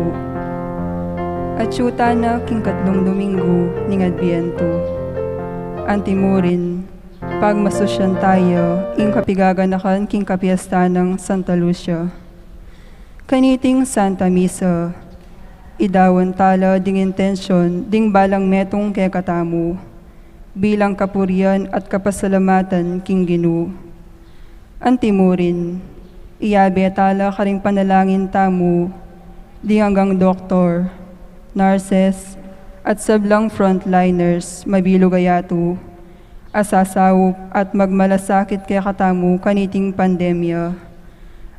Lubao. Atyuta na king katlong Domingo ning ADVIENTU. Antimurin, pagmasosyan tayo, ing kapigaganakan king kapiesta ng Santa Lucia. Kaniting Santa Misa, idawan tala ding intensyon ding balang metong kay katamu, bilang kapurian at kapasalamatan king Ginoo. Antimurin, iyabe tala karing panalangin tamu, di hanggang doktor, nurses, at sablang frontliners mabilugayatu, asasawop at magmalasakit kay katamu kaniting pandemya,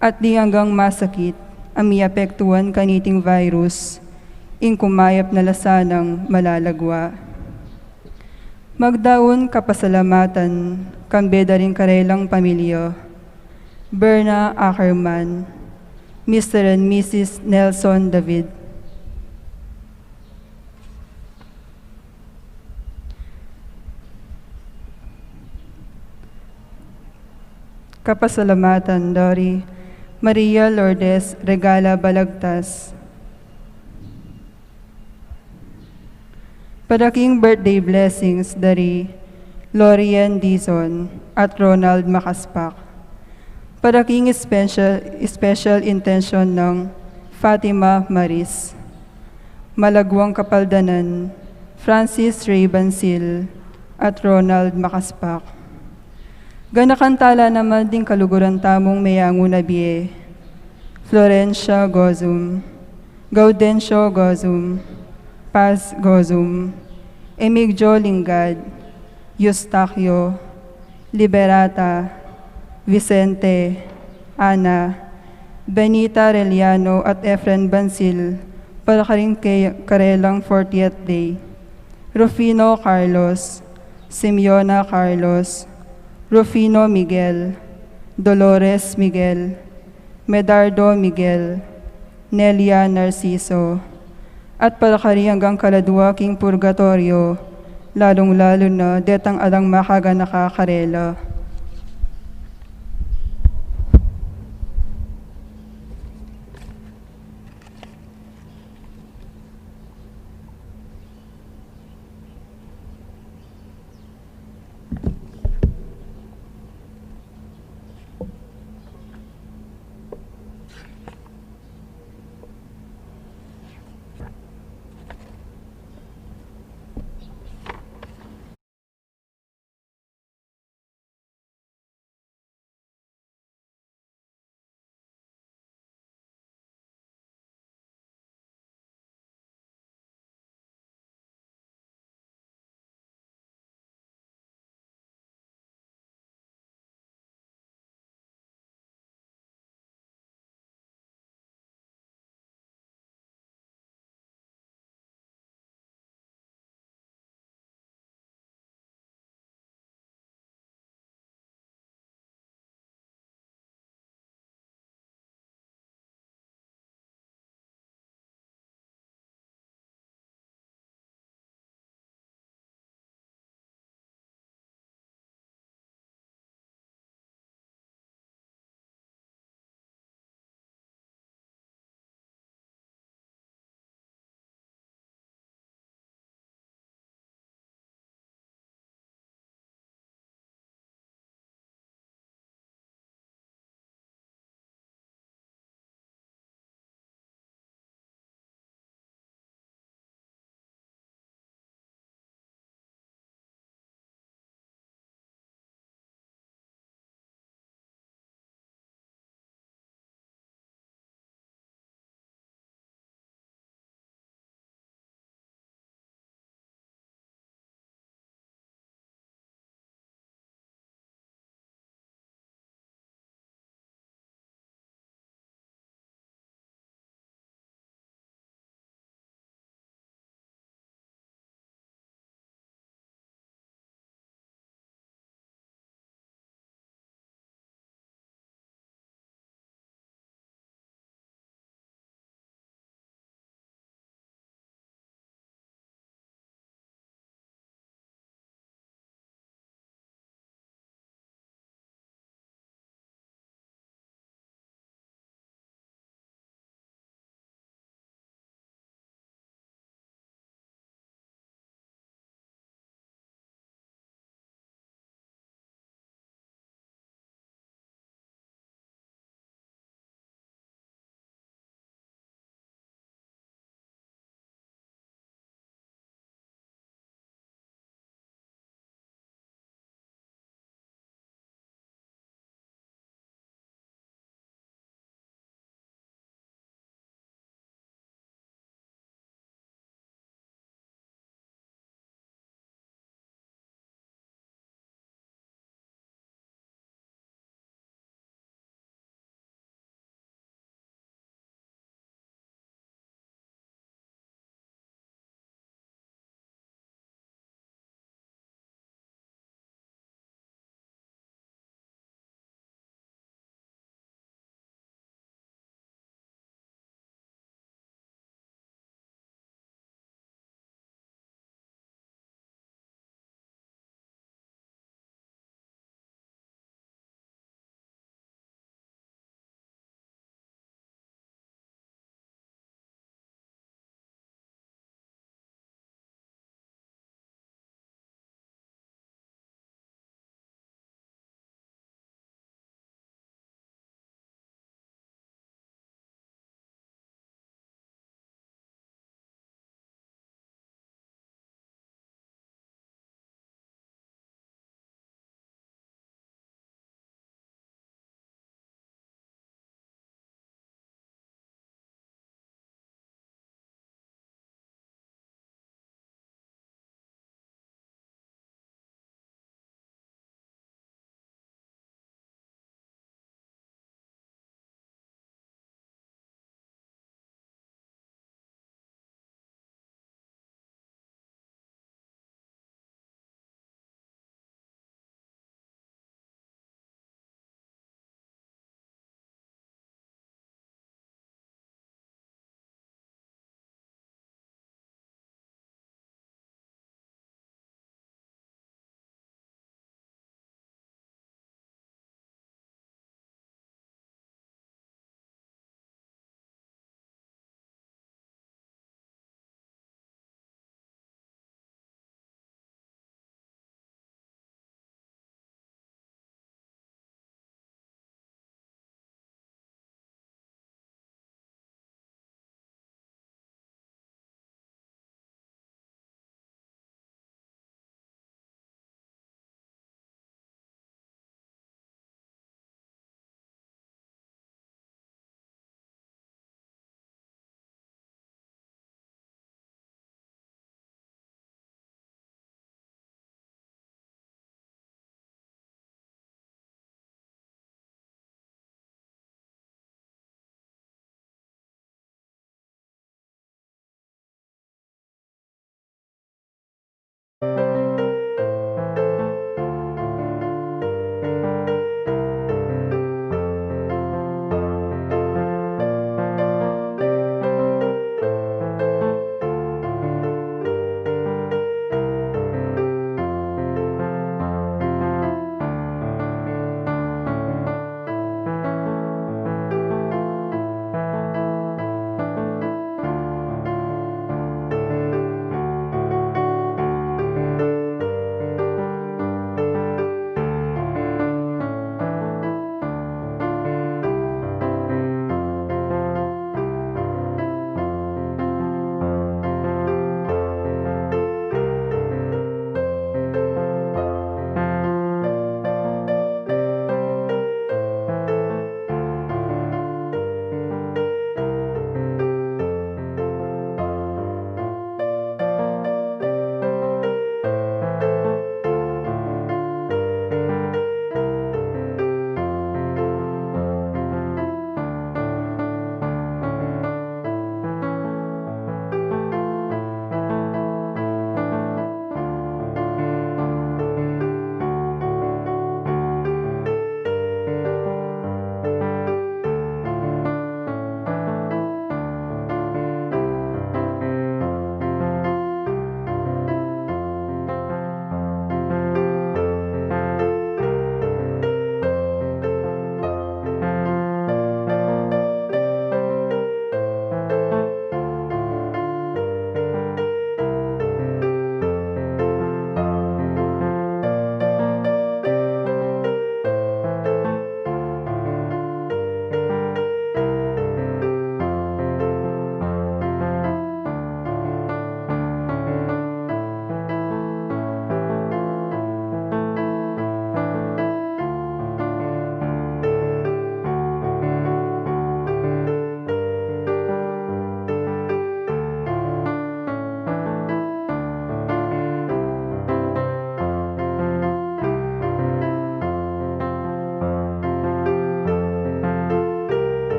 at di hanggang masakit, amiapektuan kaniting virus, ing kumayap na lasanang malalagwa. Magdaon kapasalamatan, kambeda rin karelang pamilya, Berna Ackerman, Mr. and Mrs. Nelson David. Kapasalamatan dari Maria Lourdes Regala Balagtas. Padaking birthday blessings dari Lorian Dizon at Ronald Makaspak. Padaking special intention ng Fatima Maris. Malagwang Kapaldanan, Francis Ray Bansil at Ronald Makaspak. Ganakantala naman ding kaluguran tamong mayango na biye, Florencia Gozum, Gaudencio Gozum, Paz Gozum, Emigdio Lingad, Eustaquio, Liberata, Vicente, Ana, Benita Reliano at Efren Bansil para karing karelang 40th day, Rufino Carlos, Simeona Carlos, Rufino Miguel, Dolores Miguel, Medardo Miguel, Nelia Narciso, at palakari hanggang kaladwa king purgatorio, lalong-lalo na detang alang makaga nakakarela.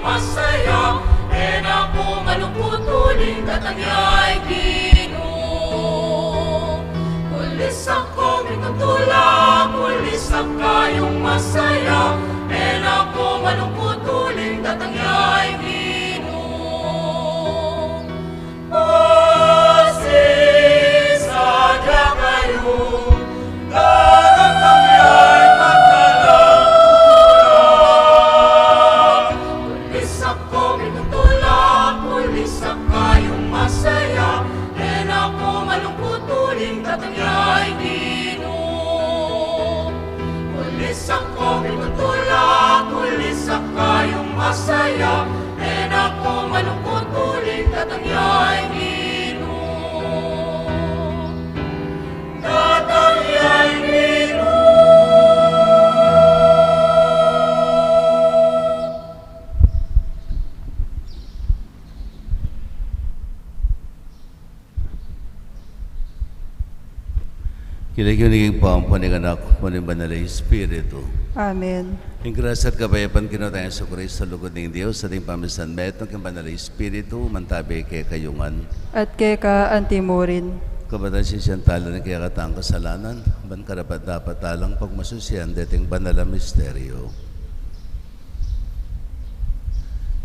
masaya, e naku malungkot uling katanyay Ginoo. Kulisak ko mitutula, kulisak kayong masaya, e naku malungkot uling katanyay Ginoo. Masisadya kayo, daratanyay magkalangkuran. Kulisak ko mitutula, kulisak kayong masaya, e naku malungkot uling katanyay Ginoo. Kulisak ko mitutula, kulisak kayong masaya, e naku malungkot uling katanyay Ginoo. Katanyay Ginoo. Kinikinig po ang panikanak po ng Banal na Espiritu. Amen. Ang grasya at kabayapan kinatayan sa Kristo sa lugod ng Diyos sa ating pamisan met ng Banal na Espiritu mantabi kay kayungan. At kay ka antimurin. Kabatan siya talan ng kaya katang kasalanan, ban karapat dapat talang pagmasusiyan dating banal na misteryo.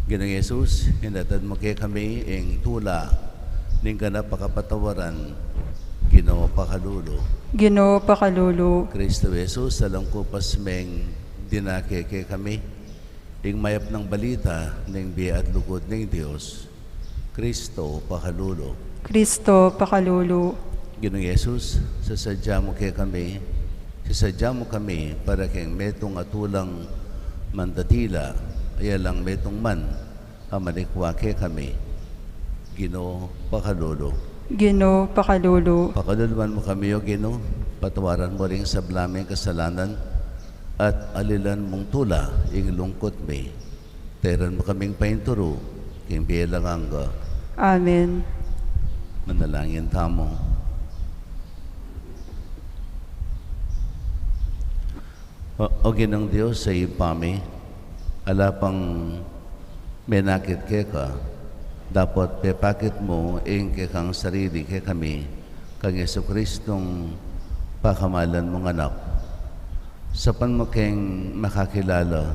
Ginang Yesus, hinatad mo kay kami ang tula ng ganap pakapatawaran, Ginoo pakalulo. Ginoo pakalulo. Kristo Jesus, alam ko pasmeng dinakeke kami, ing mayap ng balita ng biya at lugod ng Diyos. Kristo pakalulo. Kristo pakalulo. Ginoong Yesus, sasadya mo kami para kayong metong atulang mandatila, ay lang metong man, amanikwa kay kami. Ginoo pakalulo. Ginoo pakalulo. Pakaluluan mo kami, O Ginoo, patawaran mo rin sa blaming kasalanan at alilan mong tula, ing lungkot mi. Teran mo kaming painturo, king bilang angga. Amen. Manalangin tamo. O Ginong Diyos sa ipami, alapang menakit ka, dapat pepakit mo ing kang sarili kay kami, kang Yesu Kristong pakamalan mong anak. Sapan mo keng makakilala,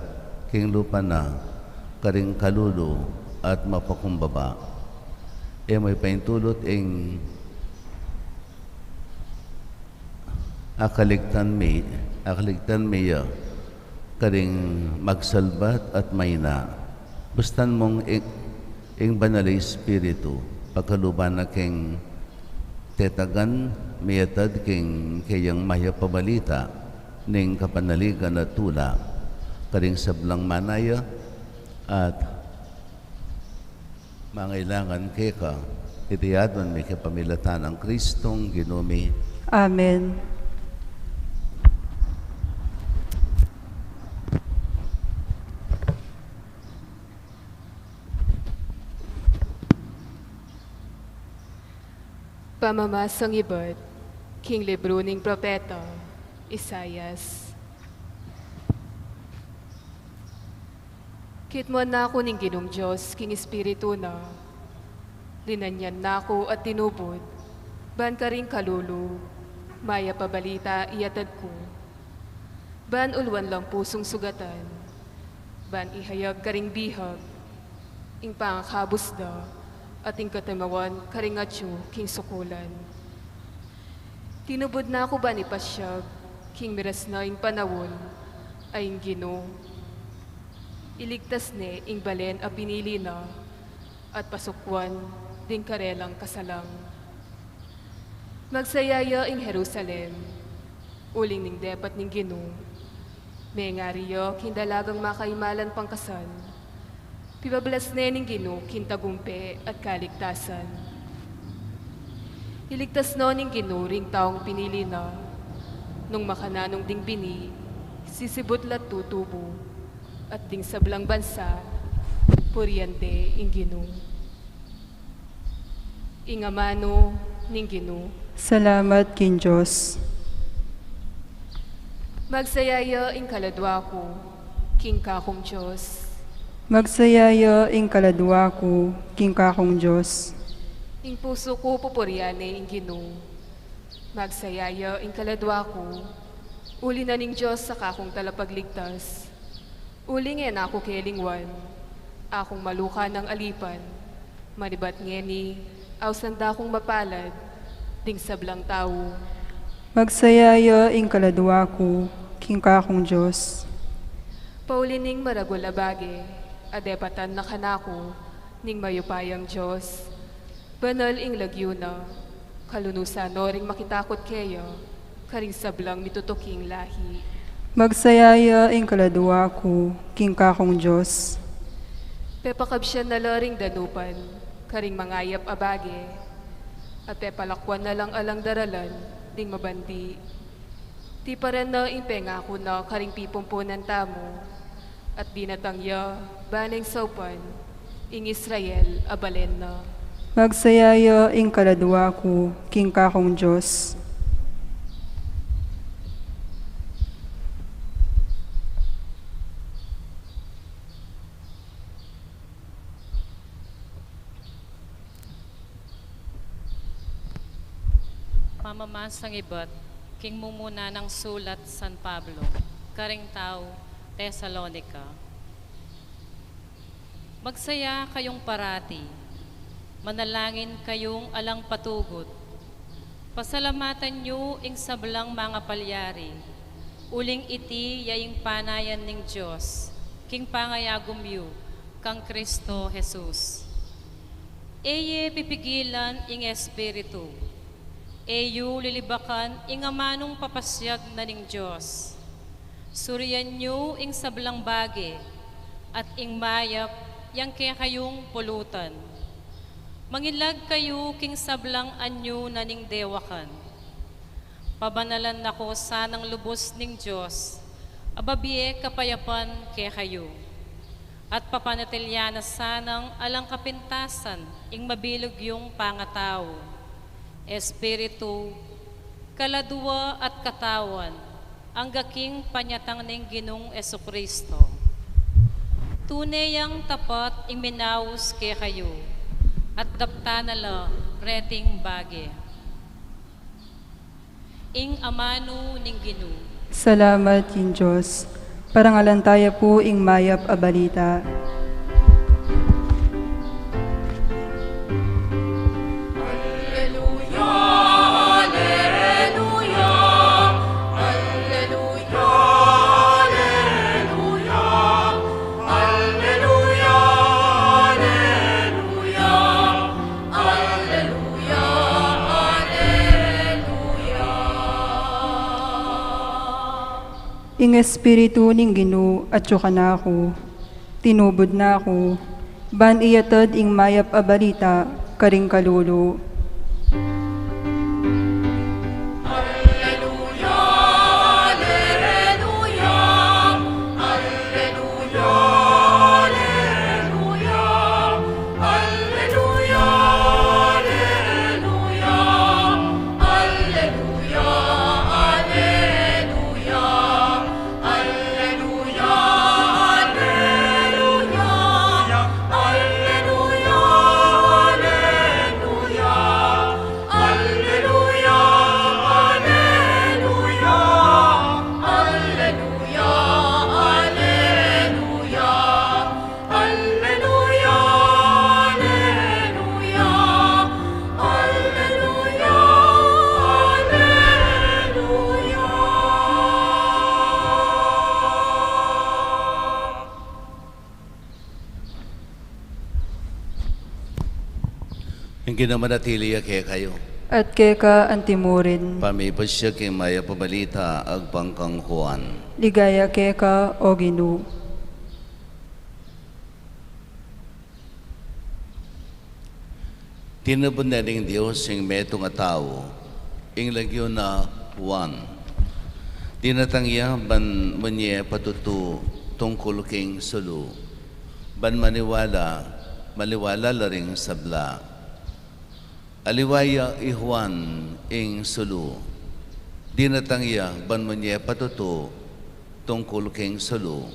king lupa na, karing kalulo at mapakumbaba. E mo'y paintulot ing akaligtan miya, karing magsalbat at mayna. Bustan mong ing banal na Espiritu, pagkaluban na keng tetagan, miyatad keng kayang maya pabalita, ning kapanaligan at tula, karing sablang manaya, at mangailangan keka, itiyadon may kapamilatan ang Kristong Ginumi. Amen. Pamamasang ibad, King Libro ning Propeta, Isayas. Kitmuan na ako ning Ginong Diyos, King Espiritu na, linanyan na ako at tinubod, ban ka ring kalulo, maya pabalita iyatad ko, ban ulwan lang pusong sugatan, ban ihayag ka ring bihag, ing pangakabos da, ating katamawan karingatyo king sukulan. Tinubod na ako ba ni Pasyag, king miras na ing panawon, ay ing Ginoo. Iligtas ne ing balen a pinili na, at pasukwan ding karelang kasalang. Magsayaya ing Jerusalem, uling ning depat ning Ginoo. May ngariyo kindalagang makaimalan pangkasal, pibablas ning Ginoo kintagumpe at kaligtasan. Iligtas no ning Ginoo ring taong pinili na, nung makananong ding bini, sisibot lat tutubo, at ding sablang bansa, puryante ing Ginoo. Ingamano ning Ginoo. Salamat kin Diyos. Magsayaya ing kaladwa ko, king kakong Diyos. Magsayaya ing kaladwa ko, king kakong Diyos. Ing puso ko pupuryane ing Ginoo. Magsayaya ing kaladwa ko, uli na ning Diyos sa kakong talapagligtas. Uli ngeen ako kelingwan, akong maluka ng alipan, manibat ngeni, aw sanda kong mapalad, ding sablang tao. Magsayaya ing kaladwa ko, king kakong Diyos. Paulining maragol abage, adepatan na kanako, ning mayupayang Diyos. Banal ing lagyuna, kalunusan no ring makitakot kayo, karing sablang mitutuking lahi. Magsayaya ing kaladwa ko, king kakong Diyos. Pepakabsyan na laring danupan, karing mangayap abage, at pepalakwan na lang alang daralan, ding mabandi. Ti paran na impengako na karing pipumpunan tamo, at dinatangya, baneng saupan, ing Israel abalen na. Magsayaya ing kaladwa ko, king kakong Diyos. Mamamasang iba't, king mumuna ng sulat San Pablo, karing tao, Tesalonica. Magsaya kayong parati, manalangin kayong alang patugot. Pasalamatan nyo ing sablang mga palyari, uling iti yaing panayan ning Diyos, king pangayagom yu, kang Kristo Jesus. Eye pipigilan ing Espiritu, eyu lilibakan ing amanong papasyag na ning Diyos. Suriyan nyo ing sablang bage at ing mayap yang kaya kayong pulutan. Mangilag kayo king sablang anyo na ning dewakan. Pabanalan nako sanang lubos ning Diyos, ababiye kapayapan kaya kayo. At papanatilyana sanang alang kapintasan ing mabilog yung pangatao. Espiritu, kaladwa at katawan, ang gaking panyatang ning Ginong Esukristo. Tunayang tapat ing minaus kaya kayo, at dapta na la reting bage. Ing amano ning Ginoo. Salamat king Diyos. Parangalan tayo po ing mayap a balita. Ing Espiritu ning Ginoo at ka na ako, tinubod na ako, ban iyatad ing mayap a balita, karing kalulo. Hindi naman natili kaya kayo. At keka antimurin, Pamipasya kay maya pabalita agpangkang Juan. ligaya keka o Ginoo. Tinabon na rin Diyos yung metong tao, ing lagyo na Juan. Tinatangya ban manye patutu tungkol king sulu. Ban maliwala laring sabla. Aliwaya i Juan ing sulu. Dinatangya ban manye patutu tungkol king sulu.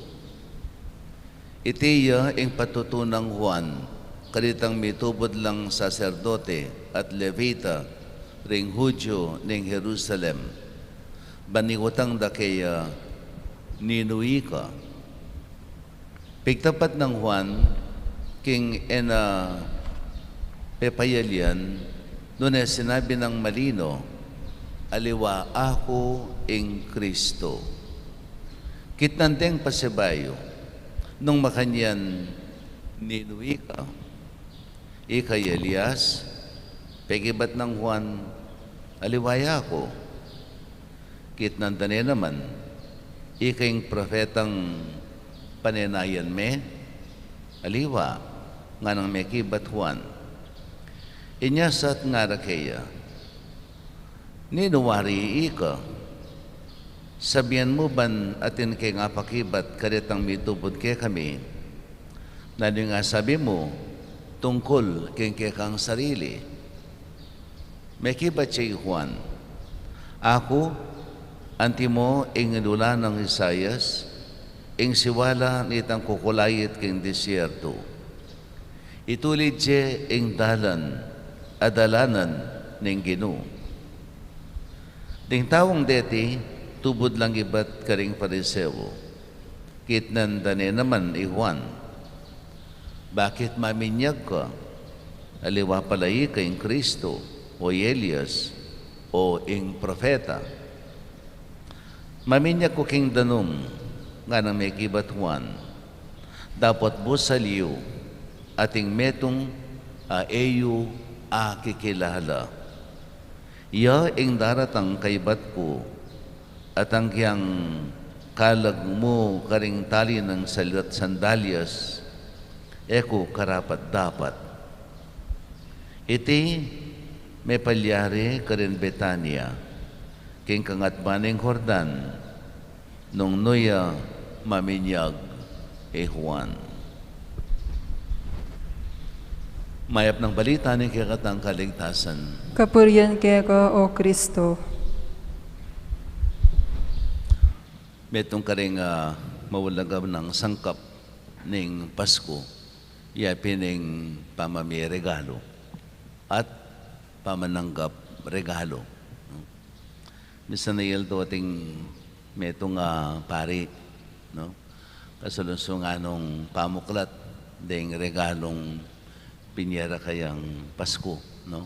Itiya ing patutunang Juan, kaditang mitubod lang saserdote at levita, ring Hudyo ning Jerusalem. Baningutang da kaya ninuwi ka. Pigtapat ng Juan, king ena pepayalian, noon sinabi ng malino, aliwa ako ing Kristo. Kitnanteng pasibayo, nung makanyan ninuwi ka, ikay Elias, pegibat ng Juan, aliwaya ko. Kitnantane naman, ikayng propetang panenayan me, aliwa, nga nang mekibat Juan. Inyasat nga rakaya, ninuwari ika, sabihan mo ban atin kay nga pakibat karitang mitubod kay kami, na nga sabi mo, tungkol kay kang sarili. Mekibat siya Juan, ako, anti mo ing nula ng Isayas, ing siwala nitang kukulayit king disyerto. Itulid siya ing dalan, adalanan ning Ginoo. Ding tawong deti, tubod lang ibat karing Pariseo. Kitnan dane naman Juan, bakit maminyag ka? Aliwa palay ka ing Kristo, o Elias, o ing propeta. Maminyag ko king danom, nga nang may kibat Juan, dapat busaliw, ating metong aeyo kikilala. Iya ing daratang kaibat ko, at ang kiyang kalag mo karing tali ng salit sandalyas, eko karapat dapat. Iti may palyari karin Betania, king kangatbaning Jordan, nung nuya maminyag Juan. Mayap ng balita ni kakatang kaligtasan. Kapurian kaya ka, O Kristo. Metong karing mawalagam ng sangkap ning Pasko, pining pamami regalo at pamananggap regalo. Misan na yeldo ating metong pari, no? Kasulunso nga nung pamuklat ding regalong pinyera kayang Pasko, no?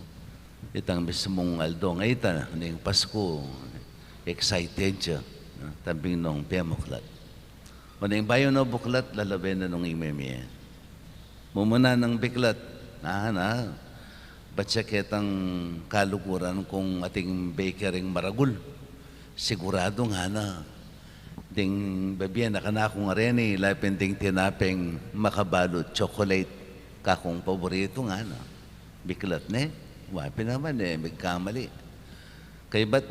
Itang mismong aldo nga ita ning Pasko, excited siya, no? Tabing nung pamuklat. Maning bayo no buklat, lalabe na nung imemye. Mumuna ng biklat, ba't siya ketang kalukuran kung ating bakering maragul? Sigurado nga na. Ding babiyan na kanakong arene, lapin ding tinapeng makabalot, chocolate, kakong paborito nga na. Biklat ne, wapi naman magkamali. Kay ba't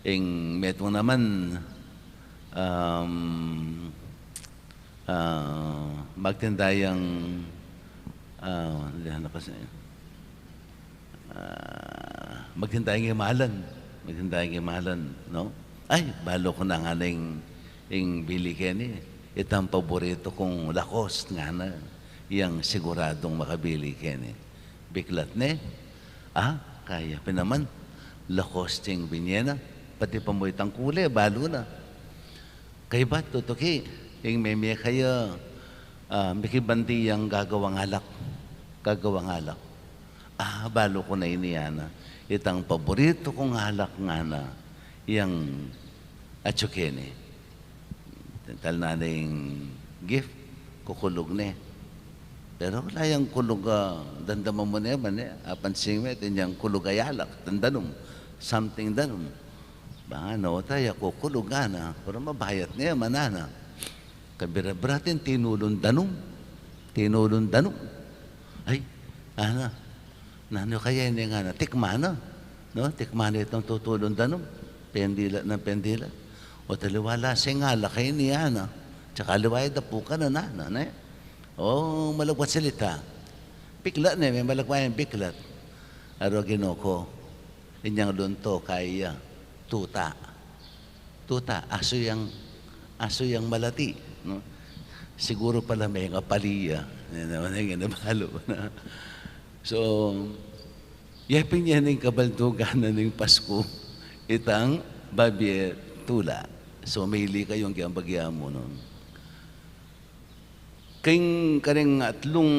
ing metong naman magtindayang magtindayang imalan, no? Ay, balo ko na nga ing bili keni. Itang paborito kong lakos nga na, yang siguradong makabili keni. Biklat ne, kaya pa naman, lakos ting binyena, pati pa mo itang kule, balo na. Kaya ba, tutuki, yung meme kaya, mikibandi yung gagawang alak. Balo ko na iniyana. Itang paborito kong alak nga na, yung atsukene. Tal na yung gift, kukulog ne. Pero wala yung kulog, dandaman mo na yaman apansin mo, yung kulog ay alak, dandanom, something danom. Baka no, tayo kukulog na, pero mabayat niya, manana. Kabirabratin, tinulong danom. Ay, nano kaya hindi nga na, tikmana. No? Tikmana itong tutulong danom. Pendila ng pendila. O taliwala siya nga, lakay niya na. Tsaka liwaya da po ka na. O malagwat salita. Biklat na, may malagwayang biklat. Aro ginoko, inyang lunto kaya tuta, aso yang malati, no? Siguro pala may kapaliya. Yan naman yung nabalo na. So, yapin yan ng kabaldugan na ng Pasko, itang babiye tula. So, maili kayong kiyambagya mo nun. Kayong karing atlong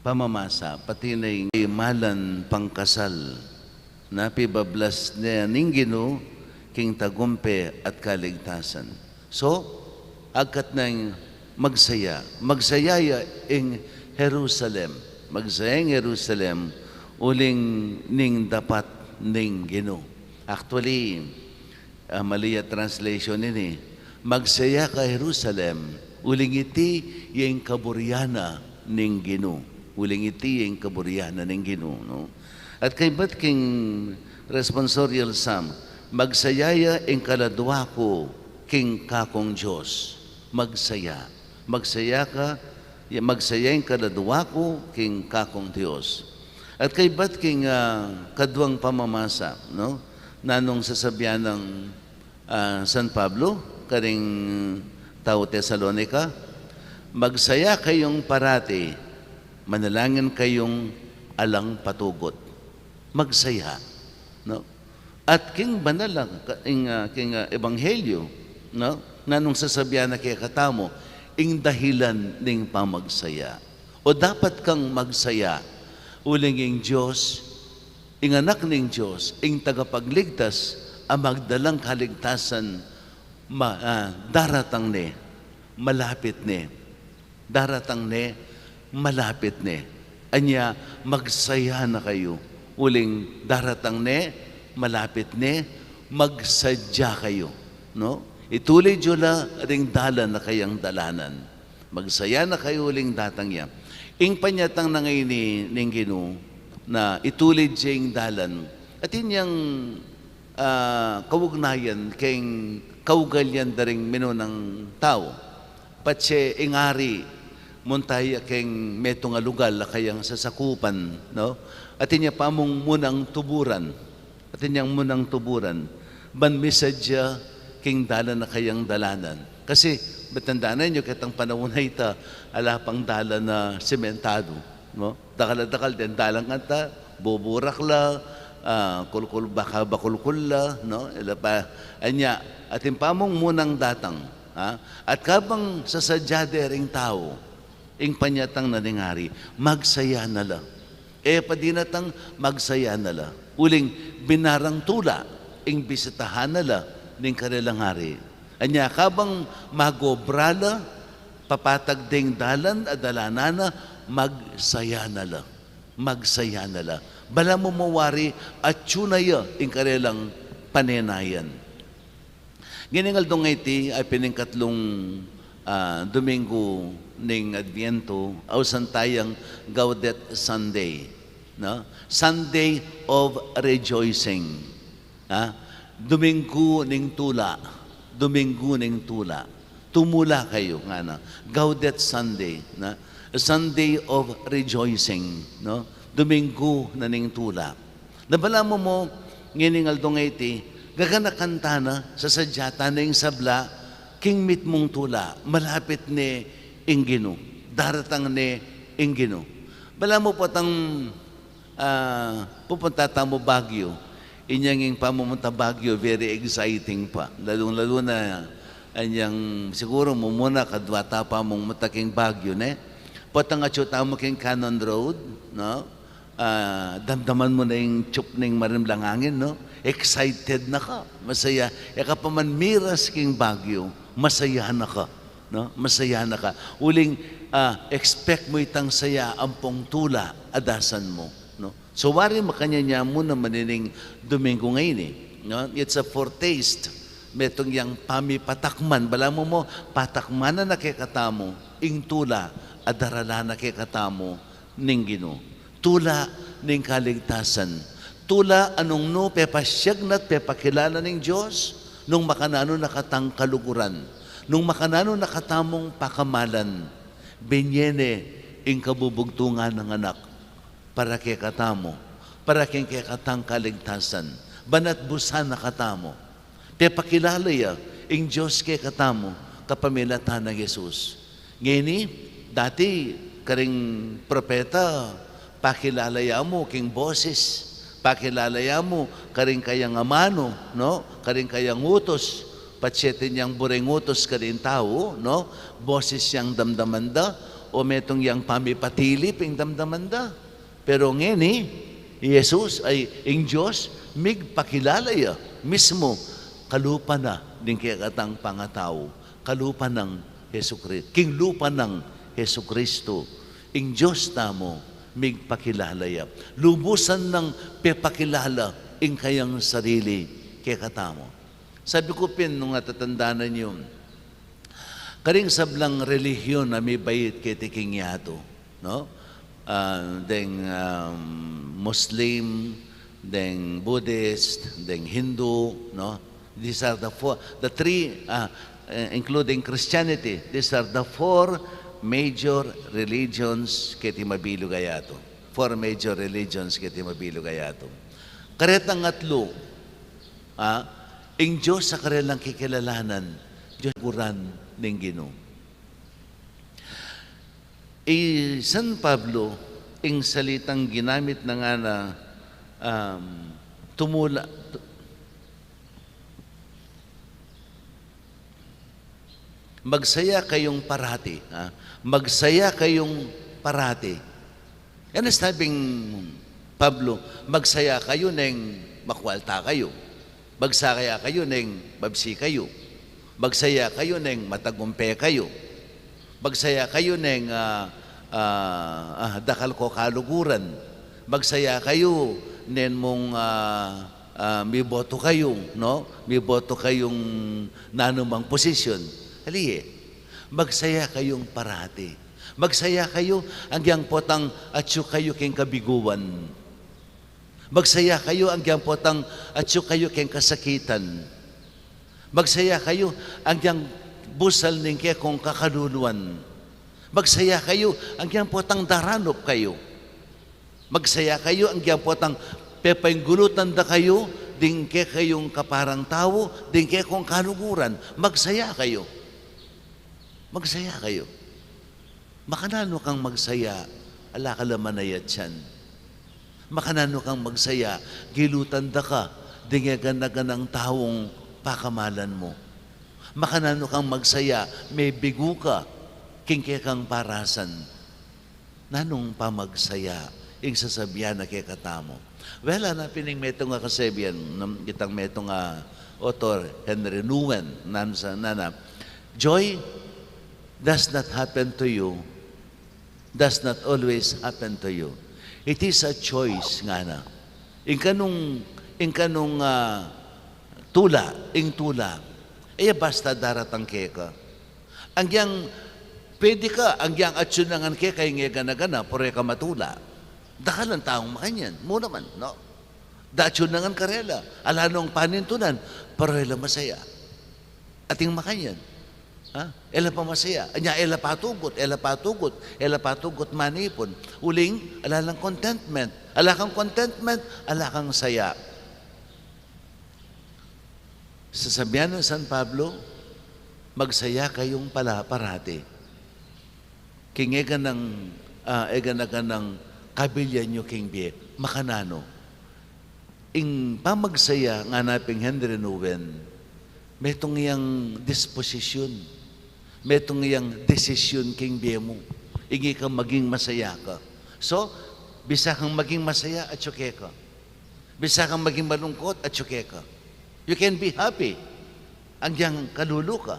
pamamasa, pati na yung malan pangkasal, na pibablas na ninggino, king tagumpe at kaligtasan. So, agkat ng magsaya. Magsayaya in Jerusalem. Magsaya in Jerusalem, uling ning dapat ning gino. Actually, mali translation ini. Magsaya ka Jerusalem, uling iti yung kaburyana ning gino. Uling iti yung kaburyana ning gino. No? At kay ba't king responsorial Sam, magsayaya in kaladwa ko king kakong Diyos. Magsaya. Magsaya ka, magsaya yung kaladwa ko king kakong Diyos. At kay ba't king kadwang pamamasa, no? Nanong sasabihan ng San Pablo, karing tao Tesalonica, magsaya kayong parati, manalangin kayong alang patugot. Magsaya. No? At king banalang, king ebanghelyo, no? Nanong sasabihan na kay katamo, ing dahilan ning pamagsaya. O dapat kang magsaya, uling ing Diyos, ing anak ning Diyos, ing tagapagligtas, ang magdalang kaligtasan, daratang ne, malapit ne. Daratang ne, malapit ne. Anya, magsaya na kayo. Uling daratang ne, malapit ne, magsadya kayo. No? Ituloy jula ring dalan na kayang dalanan. Magsaya na kayo uling datang ya. Ing panyatang na ngayon ning Gino na ituloy jing dalan. At inyang kawugnayan kayong kaugalyan daring mino ng tao. Patse ingari muntaya kayong metong alugal na kayang sasakupan. No? At inya pa mong munang tuburan. At inyang munang tuburan. Ban misadya king dalan na kayang dalanan. Kasi, batandaanan nyo, kitang panahon na ita, ala pang dalan na sementado. No? Dakal-dakal din, dalang kanta, buburak la, kulkul baka bakulkul la, no? Ila pa, anya, atin pa mong munang datang. Ha? At kabang sasadyade ring tao, ing panyatang naningari, magsaya na la. Padinatang magsaya na la. Uling binarang tula, ing bisitahan na la, ning kanilang hari. Anya, kabang magobrala, papatag ding dalan, adalanana, magsaya na la. Magsaya na la. Bala mo mawari, at yunaya, ing kanilang panenayan. Giningal dong iti, ay piningkatlong Domingo ning Advientu, aw santayang Gaudet Sunday. No? Sunday of rejoicing. Ha? Domingo ning tula. Domingo ning tula. Tumula kayo nga na. Gaudet Sunday. Na? A Sunday of rejoicing. No? Domingo na ning tula. Nabala mo, nginingal dong iti, gaganakanta na sa sadyata na yung sabla, king mit mong tula, malapit ni Ingino. Daratang ni Ingino. Bala mo patang pupunta tamo Baguio. Inyang pamumunta Baguio, very exciting pa. Lalo na, anyang siguro mo muna kadwata pa mong mataking Baguio, ne? Patang atsyuta mo king Cannon Road, no? Damdaman mo na yung tsup ng marimlangangin, no? Excited na ka, masaya. Eka pa man miras king Baguio, masaya na ka, no? Masaya na ka. Uling, expect mo itang saya ampong tula, adasan mo. No? So, wari makanya niya muna manining Domingo ngayon eh. No? It's a foretaste. Metong yang pamipatakman. Bala mo, patakman na nakikatamo, ing tula, adarala nakikatamo, ning Gino. Tula, ning kaligtasan. Tula, anong no, pepasyag na't pepakilala ning Diyos, nung makanano nakatang kaluguran, nung makanano nakatamong pakamalan, benyene, ing kabubugtungan ng anak, para kay katamo, para kay katang kaligtasan, banat busan na katamo. Te pakilala ya, ing Diyos kay katamo, kapamilatan ng Jesus. Ngini, dati karing propeta, pakilalaya mo king boses, pakilalaya mo karing kayang amano, no? Karing kayang utos, patsetin yang bureng utos karing tao, no? Boses yang damdamanda, o metong yang pamipatilip yung damdamanda. Pero ngini, Jesus ay ang Diyos, migpakilalaya mismo, kalupa na din kayakatang pangatao, kalupa ng Hesus Kristo, king lupa ng Hesus Kristo, ang Diyos tamo, migpakilalaya. Lubusan ng pepakilala ang kayang sarili kayakatamo. Sabi ko nung natatandaan niyo, karing sablang relihiyon na may bayit kay tiking yato, no? Deng Muslim, deng Buddhist, deng Hindu, no? These are the three, including Christianity. These are the four major religions kiti mabilo gayato. Four major religions kiti mabilo gayato. Karetang atlo, ang Diyos sa karelang kikilalanan, Diyos kuran ng Ginoo. San Pablo, ang salitang ginamit na nga na magsaya kayong parati. Magsaya kayong parati. Yan ang sabing Pablo, magsaya kayo neng makwalta kayo. Magsaya kayo neng babsi kayo. Magsaya kayo neng matagumpe kayo. Magsaya kayo neng dakal ko kaluguran. Magsaya kayo nen mong may boto kayo, no? May boto kayong nanumang posisyon. Haliye, magsaya kayong parati. Magsaya kayo hanggang potang atyo kayo king kabiguan. Magsaya kayo hanggang potang atyo kayo king kasakitan. Magsaya kayo hanggang busal ning kaya kong kakaluluan. Magsaya kayo hanggang potang daranop kayo. Magsaya kayo hanggang potang pepainggulutan da kayo, ding kaya kayong kaparang tao, ding kaya kong kaluguran. Magsaya kayo. Magsaya kayo. Makanano kang magsaya, ala ka laman ayat yan. Makanano kang magsaya, gilutan da ka, dingagan na ng taong pakamalan mo. Makanano kang magsaya, may bigo ka, kingke kang parasan. Nanong pamagsaya, ing sasabihan na kay katamo. Well, pining metong nga kasabihan, kitang metong author, Henry Nouwen, nana, joy does not happen to you, does not always happen to you. It is a choice nga na. Ing kanong tula, basta daratang keka. Ang yang, pwede ka, ang yang atsunangan keka, yung gana-gana, pure ka matula. Dakalan taong makanyan, mo naman, no? Atsunangan karela, alanong panintunan, pure masaya. Ating makanyan. Ela pa masaya. Anya, ela patugot, manipon. Uling, ala lang contentment. Ala kang contentment, ala kang saya. Sasabihan ng San Pablo, magsaya kayong pala parati. Kingegan ng kabilyan nyo king biye, makanano. Ing pamagsaya nga naping Henry Nouwen, metong iyang disposisyon, metong iyang desisyon king biye mo. Ingi kang maging masaya ka. So, bisa kang maging masaya at syuke ka. Bisa kang maging malungkot at syuke ka. You can be happy. Angyang kalulu ka.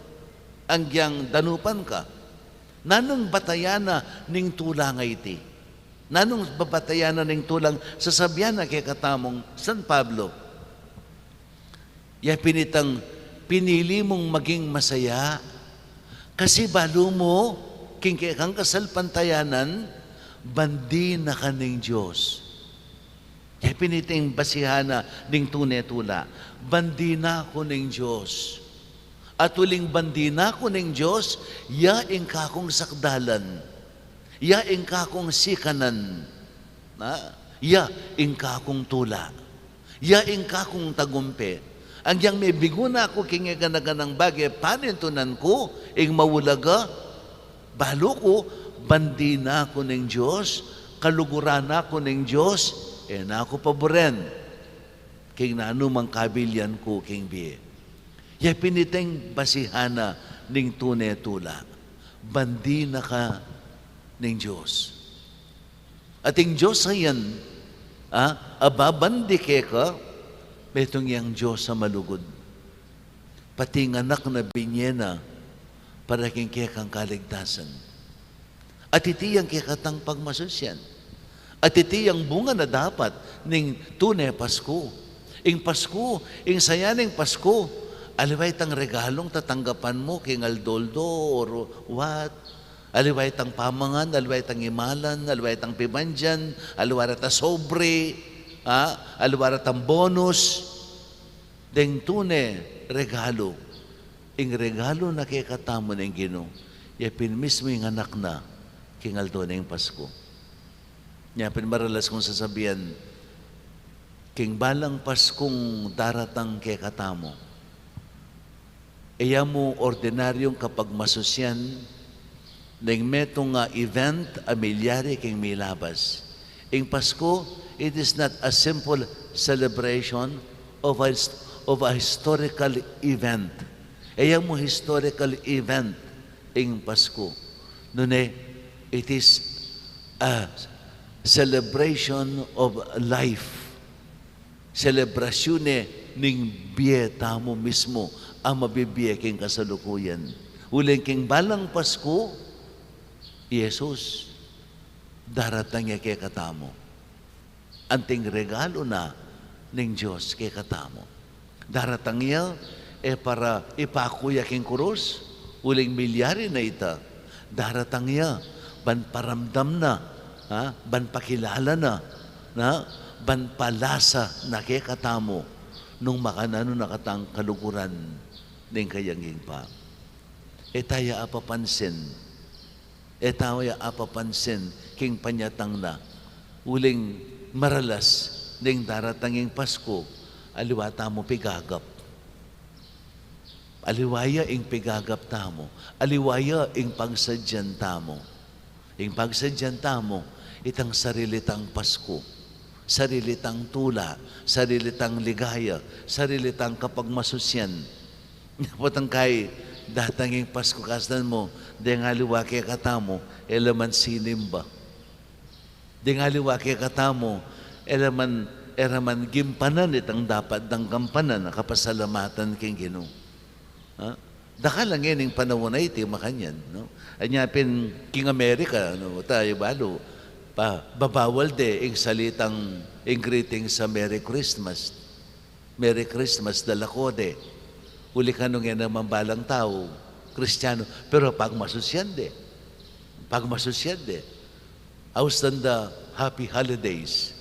Angyang danupan ka. Nanong batayana ning tulang iti. Nanong babatayana ning tulang sasabihan na kay katamong San Pablo. Ya pinili mong maging masaya kasi balo mo king kang kasalpantayanan bandi na kaning Diyos. Ya piniting basihana ning tunetula. Bandina ko ning Diyos. At uling bandina ko ning Diyos, ya ing kakong sakdalan. Ya ing kakong sikanan. Ya ing kakong tula. Ya ing kakong tagumpe. Ang yang may biguna ko king ganaganang bagay, panintunan ko, ing mawulaga, balo ko, bandi na ako ng Diyos, kaluguran na ako ng Diyos, na ako paboren, king na anumang kabilyan ko king biye. Ya piniteng basihana ning tunay tula, bandi na ka ng Diyos. At ang Diyos ayan, ababandi ka, metong yang Diyos sa malugod. Pati ng anak na binyena para king kekang kaligtasan. At iti yang kekatang pagmasusyan. At iti yang bunga na dapat ning tunay Pasko. Ing Pasko, ing sayaning Pasko, aliway tang regalong tatanggapan mo king aldoldo or what? Aliway tang pamangan, aliway tang imalan, aliway tang pibandyan, aliway ta sobre, aliway tang bonus, deng tune regalo. Ing regalo na kekatamo ng Ginoo, yapin mismo yung anak na king aldo na yung Pasko. Yapin maralas kong sasabihan, king balang Paskong daratang kekatamo, iya mo ordinaryong kapag masusyan, nang metong event amilyari king milabas. Ing Pasko, it is not a simple celebration of a historical event. Iya mo historical event ing Pasko. Nune, it is a celebration of life. Selebrasyon ning biyeta mo mismo ang mabibiye king kasalukuyan. Uling king balang Pasko, Jesus, daratang niya kay katamo. Anting regalo na ng Diyos kay katamo. Daratang niya, para ipakuya king kurus, uling milyari na ita. Daratang niya, ban paramdam na, ban pakilala na, ban palasa na kay katamo, nung makanano nakatang kaluguran ng kayanging pa. Etaya apapansin, etawaya apapansin king panyatang na uling maralas ning daratanging Pasko aliwata mo pigagap. Aliwaya ing pigagap tamo, aliwaya ing pagsadyan tamo. Ing pagsadyan tamo itang sarilitang Pasko, sarilitang tula, sarilitang ligaya, sarilitang kapagmasusyan. Napotang kay datanging Pasko kasdan mo, di nga liwaki katamo, elaman sinimba. Di nga liwaki katamo, eraman gimpanan itang dapat ng kampanan na kapasalamatan king Ginoo. Daka lang yan yung panahon na iti makanyan. No? Anyapin King America, no? Tayo balo, babawal de yung salitang yung greeting sa Merry Christmas. Merry Christmas, dalakode. Uli ka nung yan naman balang tao, Kristiyano, pero pagmasusyan de. Pagmasusyan de. Austanda, Happy Holidays.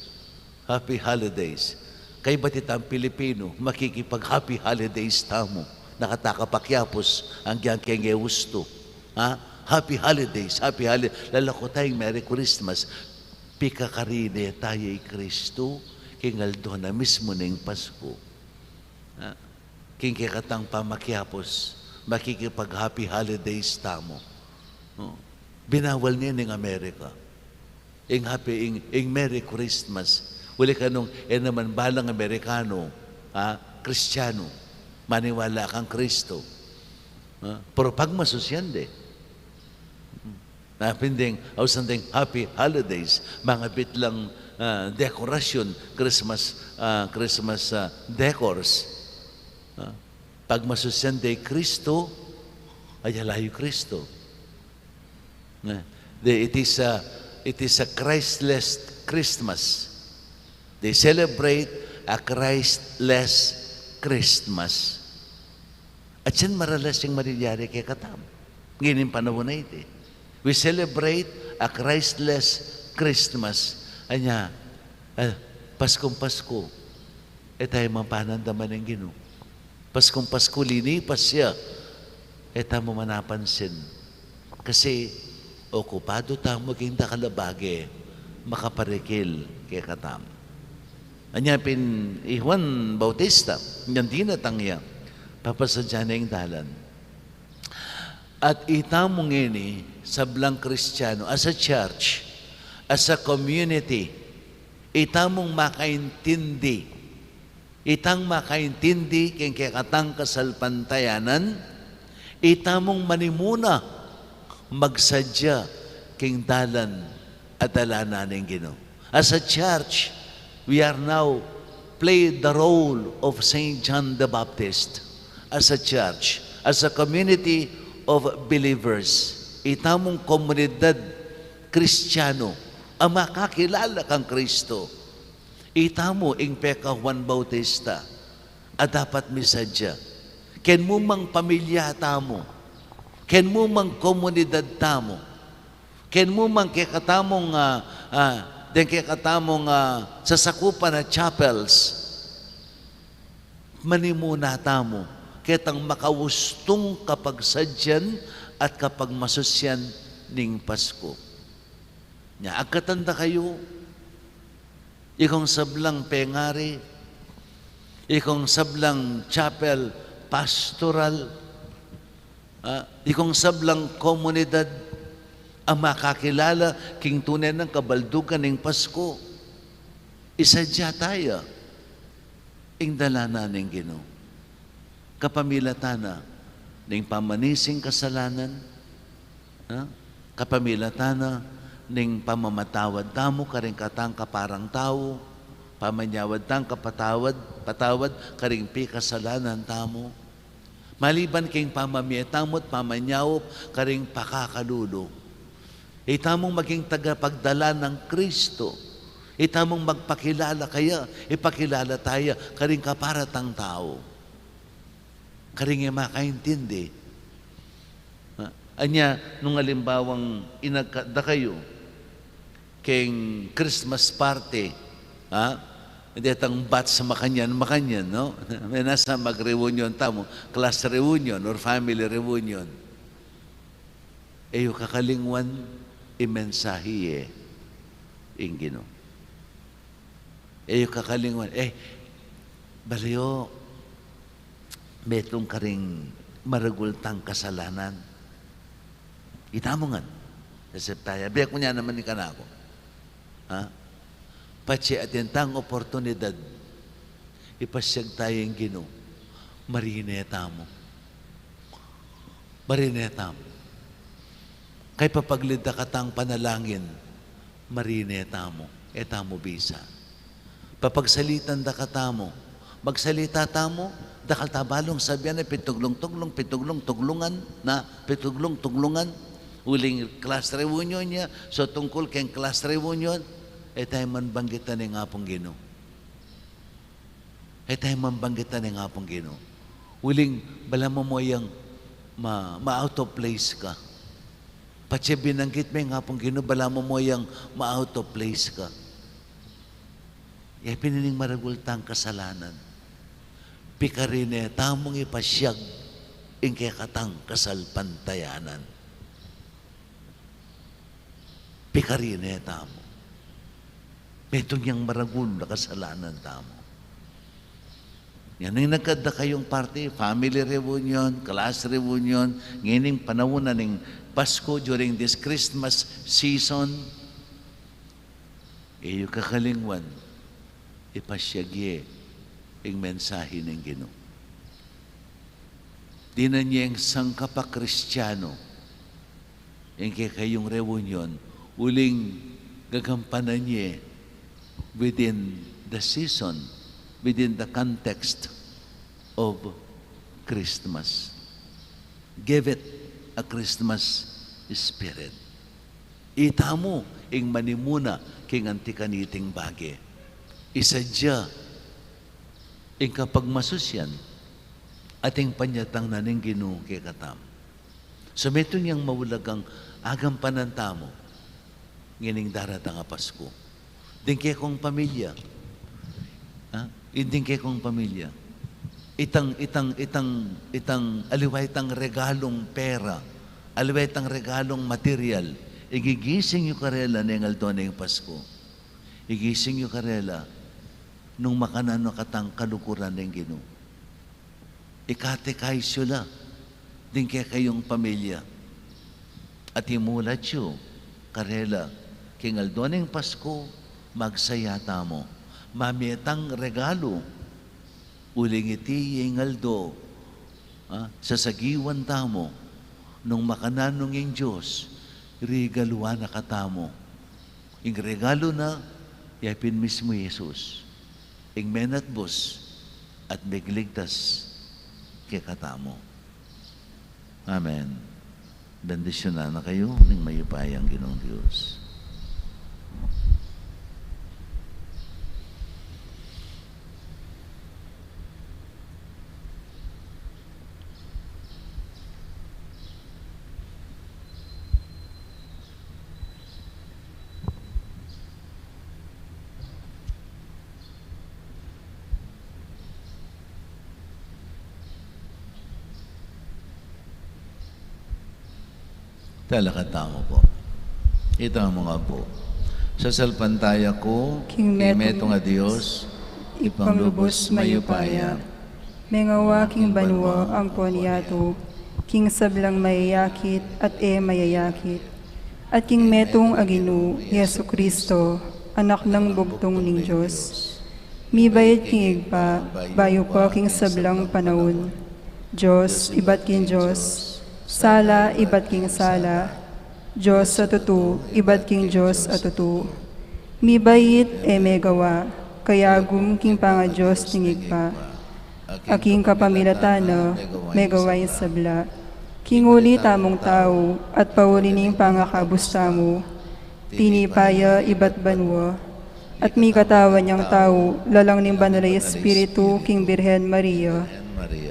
Happy Holidays. Kay batitang Pilipino, makikipag-Happy Holidays tamo. Nakatakapakyapos ang giyang gusto. Happy Holidays, Happy Holidays. Lalako tayong Merry Christmas. Pikakarine tayo'y Kristo, kingaldo na mismo ng Pasko. King kikatang pamakyapos, makikipag-Happy Holidays tamo. Binawal niya ng Amerika. Ing Merry Christmas. Uli ka nung, naman balang Amerikano, Kristiyano, maniwala kang Kristo. Pero pagmasusyan de. Napinding, ausanding Happy Holidays, mga bitlang dekorasyon, Christmas decors. Pagmasusyan de Kristo, ay halayo Kristo. It is a Christless Christmas. They celebrate a Christless Christmas. At yan maralas yung marilyari kay katam. Ngayon yung panahon na ito. We celebrate a Christless Christmas. Anya, Paskong Pasko, tayo mapanandaman ng Ginoo. Paskong Pasko, linipas siya, tayo mo manapansin. Kasi, okupado tayo maging dakalabage, makaparikil kay katam. Anyapin Juan Bautista, yan tinatangya, papasadya na yung dalan. At itamong ini, sablang Kristiyano, as a church, as a community, itamong makaintindi, itang makaintindi keng katang kasalpantayanan, itamong manimuna, magsadya keng dalan at dalanan ng Ginoo. As a church, we are now play the role of Saint John the Baptist. As a church, as a community of believers, itamong komunidad Kristiyano, ang makakilala kang Kristo, itamo ing peka Juan Bautista, at dapat misadya. Ken mo mang pamilya tamo, ken mo mang komunidad tamo, ken mo mang kekatamong sasakupan na chapels, manimuna tamo, ketang makawustong kapag sadyan at kapag masusyan ning Pasko. Nya, agkatanda kayo, ikong sablang pengari, ikong sablang chapel pastoral, ikong sablang komunidad, ang makakilala king tunay ng kabaldugan ng Pasko. Isadya tayo ing dalanan ng Ginoo. Kapamilatana ng pamanising kasalanan, kapamilatana ng pamamatawad tamo karing katang kaparang tao, pamanyawad tang patawad karing pi kasalanan tamo. Maliban king pamamietamot pamanyawop karing pakakalulo. Itamong maging tagapagdala ng Kristo. Itamong magpakilala kaya, ipakilala tayo karing kaparatang tao. Karing makaintindi. Anya, nung alimbawang inagkada kayo, keng Christmas party, hindi atang batch sa makanyan, no? May nasa mag-reunion tamo, class reunion or family reunion. Eyo kakalingwan, imensahe ing Ginoo. Eyo kakalingwan, baliyo, metong karing maragultang kasalanan. Itamongan. Nasip tayo. Biyak mo niya naman ni kanako. Patsi atentang oportunidad, ipasyag tayo yung Ginoo. Marineta mo. Marineta mo. Kay papaglida katang panalangin, marineta mo. Eta mo bisa. Papagsalitan da katamo, magsalita tamo, dakal tabalong sabihan na pituglong-tuglungan, uling class reunion niya, so tungkol keng class reunion, tayo manbanggitan ng apong Ginoo. Tayo manbanggitan ng apong Ginoo. Uling, bala mo mo yung ma-out of place ka. Patsi binanggit mo yung apong Ginoo, bala mo mo yung ma-out of place ka. Pinining maragultang kasalanan. Pikarine, tamong ipasyag ing katang kasalpantayanan. Pikarine, tamo. Itong yung maragul na kasalanan, tamo. Yan ang nagkada kayong party, family reunion, class reunion, ngayon panahon na ng Pasko during this Christmas season. Iyo kakalingwan, ipasyagye ang mensahe ng Ginoo. Di na niya ang sangkapa Kristiyano, yung kayong reunion, uling gagampanan niya within the season, within the context of Christmas. Give it a Christmas spirit. Itamo ing manimuna king antikaniting bagi. Isadya ing kapag masusyan ating panyatang naning Ginoo kay katam. So meto niyang mawulagang agampanan tamo ngining daratang Pasko. Dingke kong pamilya. Dingke kong pamilya. Itang aliway tang regalong pera, aliway tang regalong material, igigising yung karela ng aldo ng Pasko. Igising yung karela, nung makanano katang kalukuran ng Ginoo. Ikatekay sila, din kaya kayong pamilya. At imulat siyo, karela, kingal doning Pasko, magsayata mo. Mamitang regalo, uling iti ingaldo, sasagiwan tamo, nung makananong yung Diyos, regaluan na katamo. Ing regalo na, yapin mismo Jesus. Ing menat bus, at migligtas kay katamo. Amen. Bendisyonan na kayo ng mayupayang Ginoong Diyos. Talaga tamo po. Ito ang mga po. Sa salpantaya ko, imeto nga Diyos, ipanglubos mayupaya. Mengawa king banwa ang poniato, king sablang mayayakit at mayayakit. At king metong aginu, Yesu Kristo, anak ng bugtong ning Diyos. Mibayad king igpa, bayo pa king sablang panahon. Diyos, ibat king Diyos, sala, ibat king sala. Diyos sa tutu, ibat king Diyos at tutu. Mibayit megawa, kaya gum king panga Diyos tingig pa. Aking kapamilatano, megawain sabla. King uli tamong tao, at pauli ning pangakabusta mo. Tinipaya ibat banwa, at mi katawan niyang tao, lalang ning banalay Espiritu, king Birhen Maria,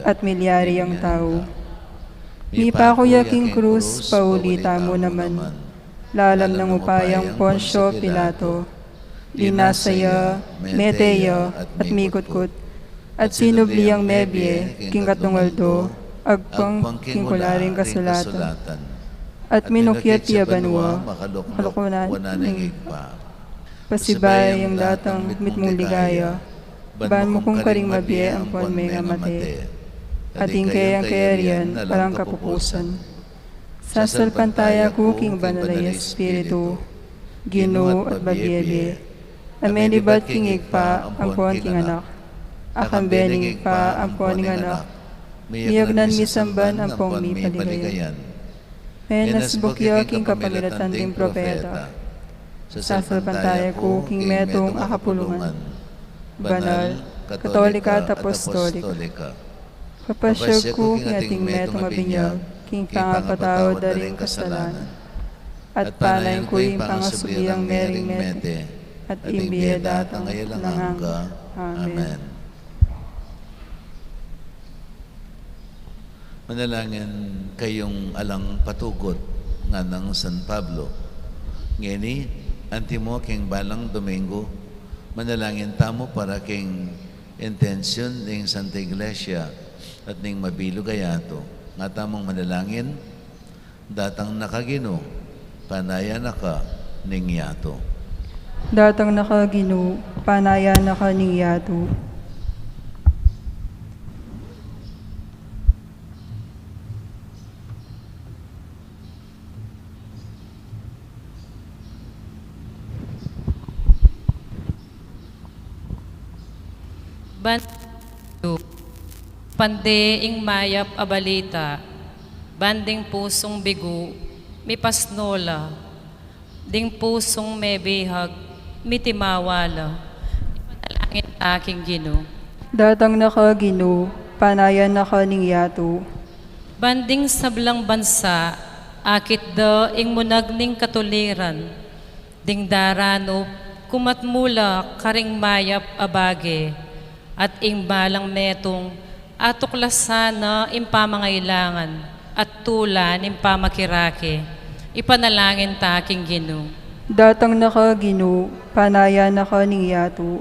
at milyari ang tao. Mi pakuya king krus, paulita mo naman. Lalam ng upayang Ponsyo Pilato. Linasaya, meteya, at mikutkut. At sinubliyang mebye, king katungaldo, agpang king kularing kasulatan. At minukyat tiya banwa, kalukunan ng pasibay ang datang mitmong ligaya. Ban mo kung karing mabye ang pon may ngamate. Ating kayang kayarian, parang kapupusan. Sa salpantaya ko, king banalay Espiritu, Ginoo at babiyebe. Amenibat king igpa, ang puan king anak. Akang bening igpa, ang puan king anak. Miyagnan misamban, ang pong mi paligayan. Menas bukya king kapamilatan ting propeta. Sa salpantaya ko, king metong akapulungan. Banal, katolika at apostolika. Kapasyag ko king ating metong abinyag, king pangapatawad da rin kasalanan. At panayin ko yung pangasubiyang mering mete, at imbiya datang langanga. Amen. Manalangin kayong alang patugot nga ng San Pablo. Ngeni, antimo king balang Domingo, manalangin tamo para king intensyon ng Santa Iglesia at ning mabilo gayato. Nga tamang manalangin, datang nakagino, panaya naka ning yato. Datang nakagino, panaya naka ning yato. Pandeing mayap abalita, banding pusong bigu, mipasnola, ding pusong mebihag, mitimawala, ipanalangin aking Ginoo. Datang nakagino, panaya naka ning yato. Banding sablang bansa, akit da ing munagning katuliran, ding darano, kumatmula karing mayap abage, at ing balang metong, atuklasan na impamangailangan at tulan impamakirake, ipanalangin taking Ginoo. Datang nakagino, panaya naka ning yato.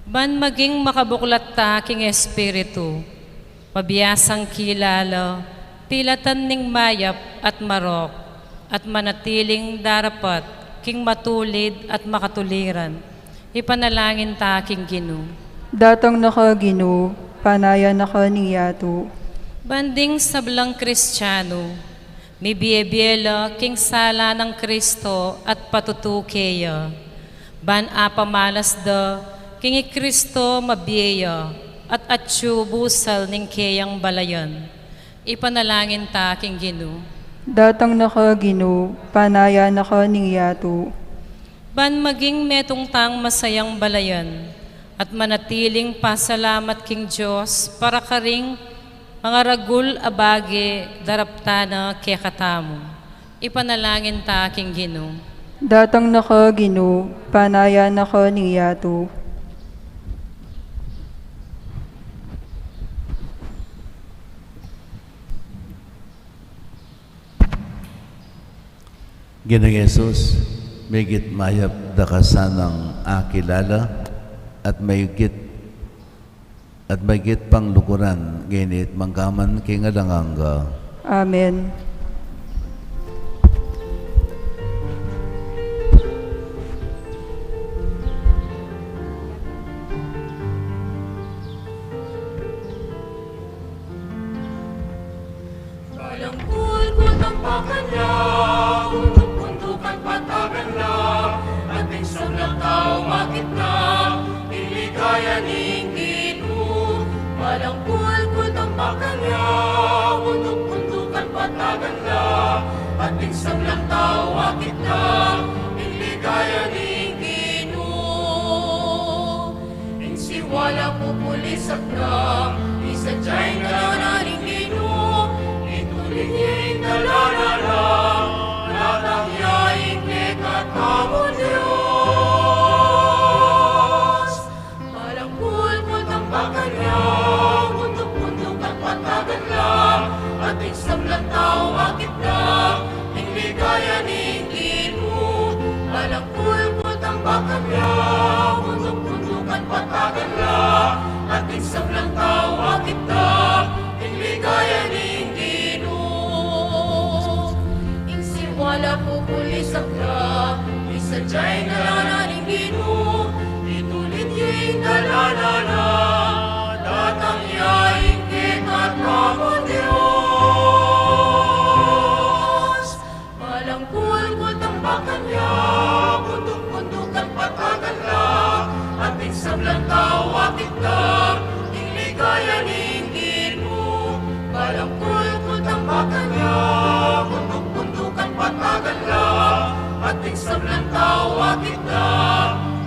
Ban maging makabuklat taking Espiritu, pabiyasang kilala, pilatan ning mayap at marok, at manatiling darapat, king matulid at makatuliran, Ipanalangin ta king Ginoo. Datang naka Ginoo, panaya naka niyato. Banding sablang Kristiyano, may biyebiyela king sala ng Kristo at patutukeya. Ban apamalas da, king Kristo mabiyeya, at atyu busal ning keyang balayan. Ipanalangin ta king Ginoo. Datang naka Ginoo, panaya naka niyato. Ban maging metong tang masayang balayan, at manatiling pasalamat king Diyos para karing mga ragul abage daraptana kay katamo. Ipanalangin ta king Ginoo. Datang naka Ginoo, panaya naka niyato. Ginoong Yesus, mayigit mayap da ka sanang akilala at mayigit pang lukuran ginit mangkaman kay nga langanga. Amen. Kalangkul ko tampakan niya, undukan patagan na, ating sablang tao makit na, iligaya ning Ginoo. Kalangkul ko tampakan niya, undukan patagan na, ating sablang tao makit na, iligaya ning Ginoo. Insiwala po pulisak na, isadyay na naning Ginoo. Ituligin dalanala, natangyaing nekatamo Diyos. Malangkul mo tambakan niya, mundok-mundok at patagan lang, ating sablang tao akit na, ning ligaya ning Ginoo. Malangkul mo tambakan niya, mundok-mundok at patagan lang, ating sablang tao akit na, ning ligaya ning wala po pulisak na, isadyay na naning Ginoo. Itulit yung dalanala, datang yaing kikatamo Diyos. Malangkul ko tambakan niya, bundok-bundukan patagan lang, ating sablang tao akit na, ning ligaya ning Ginoo. Malangkul ko tambakan niya, patagan lang, ating sablang tao akit na,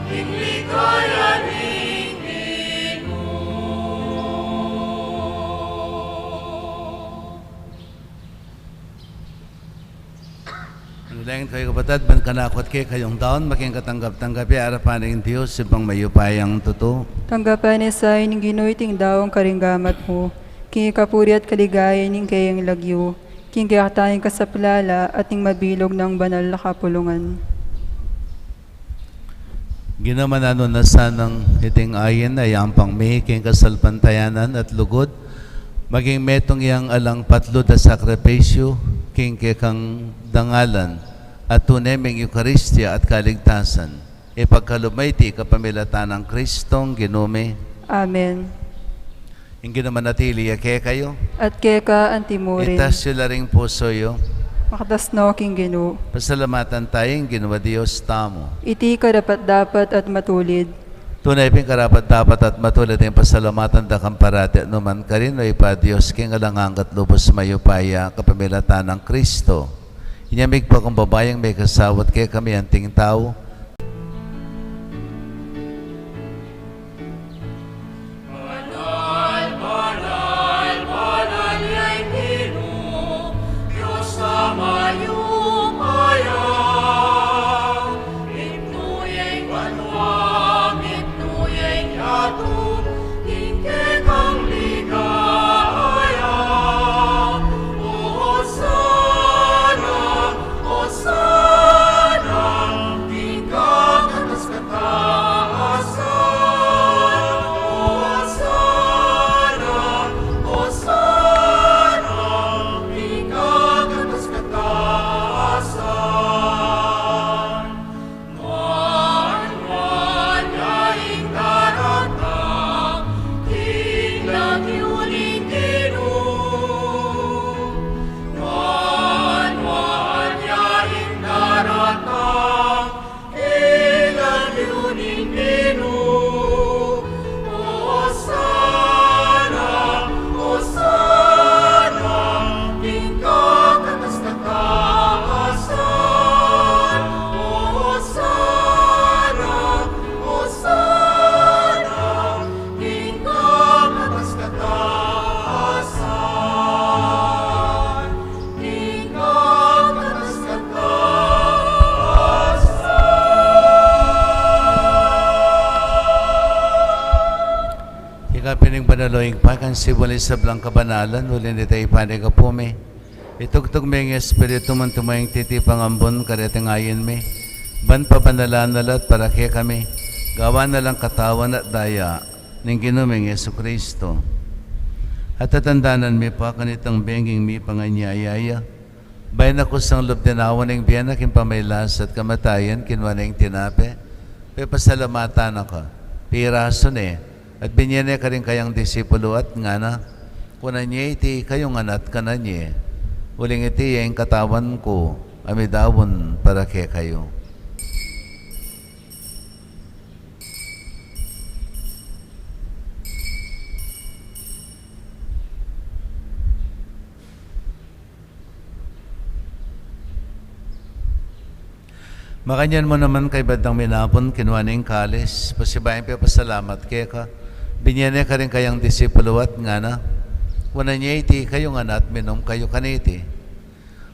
ning ligaya ning Ginoo. Nulayan kayo kapatid, ban kanakot kayo kayong taon, making katanggap-tanggapi, arapan ng Diyos, sipang mayupayang totoo. Tanggapan ni sa ining Ginoo iting daong karinggamat mo, king kapuri at kaligaya ning kayang lagyo, king kayakatayang kasaplala at ning mabilog ng banal na kapulungan. Ginaman ano na sanang iting ayin ay ang pangmihiking kasalpantayanan at lugod, maging metong iyang alang patlo da sakripisyo, king kang dangalan, at tuneming Eucharistia at kaligtasan. Ipagkalumayti kapamilatan ng Kristong Ginome. Amen. Hindi naman natili kaya kayo. At keka antimurin. Itas sila ring puso yo. Makatasno king Ginoo. Pasalamatan tayong ginawa Diyos tamo. Iti karapat-dapat at matulid. Tunay ping karapat-dapat at matulid yung pasalamatan da kang parati at numan ka rin o ipa Diyos king alangang katlubos mayupaya kapamilatan ng Kristo. Inyamig pa kung babayang may kasawat kaya kami anting tao. King panaloing pa kan sibulis sa blang kabanalan, ulin ito ipanay ka po me. Itugtog may ng Espiritu man tumayang titipang ambon, karetingayin me. Ban pa panalanalat para kaya kami, gawa na lang katawan at daya, ng ginuming Yesu Kristo. At tatandanan mi pa kanitang benging mi panganyayaya, bayan ako sang lubtinawan ng biyanak yung pamaylas at kamatayan, kinwa na yung tinape, pe pasalamatan ako, pirason at binyene ka rin kayang disipulo at nga na, kuna niya iti kayong anak ka na niya, uling iti yung katawan ko, amidawon para kay kayo. Makanyan mo naman kay Badang Minapon, kinuha na yung kalis, pasibayan pa pasalamat kaya ka, binyene ka rin kayang disipulo at nga na, wala niya iti kayong anak, minom kayo kaniti.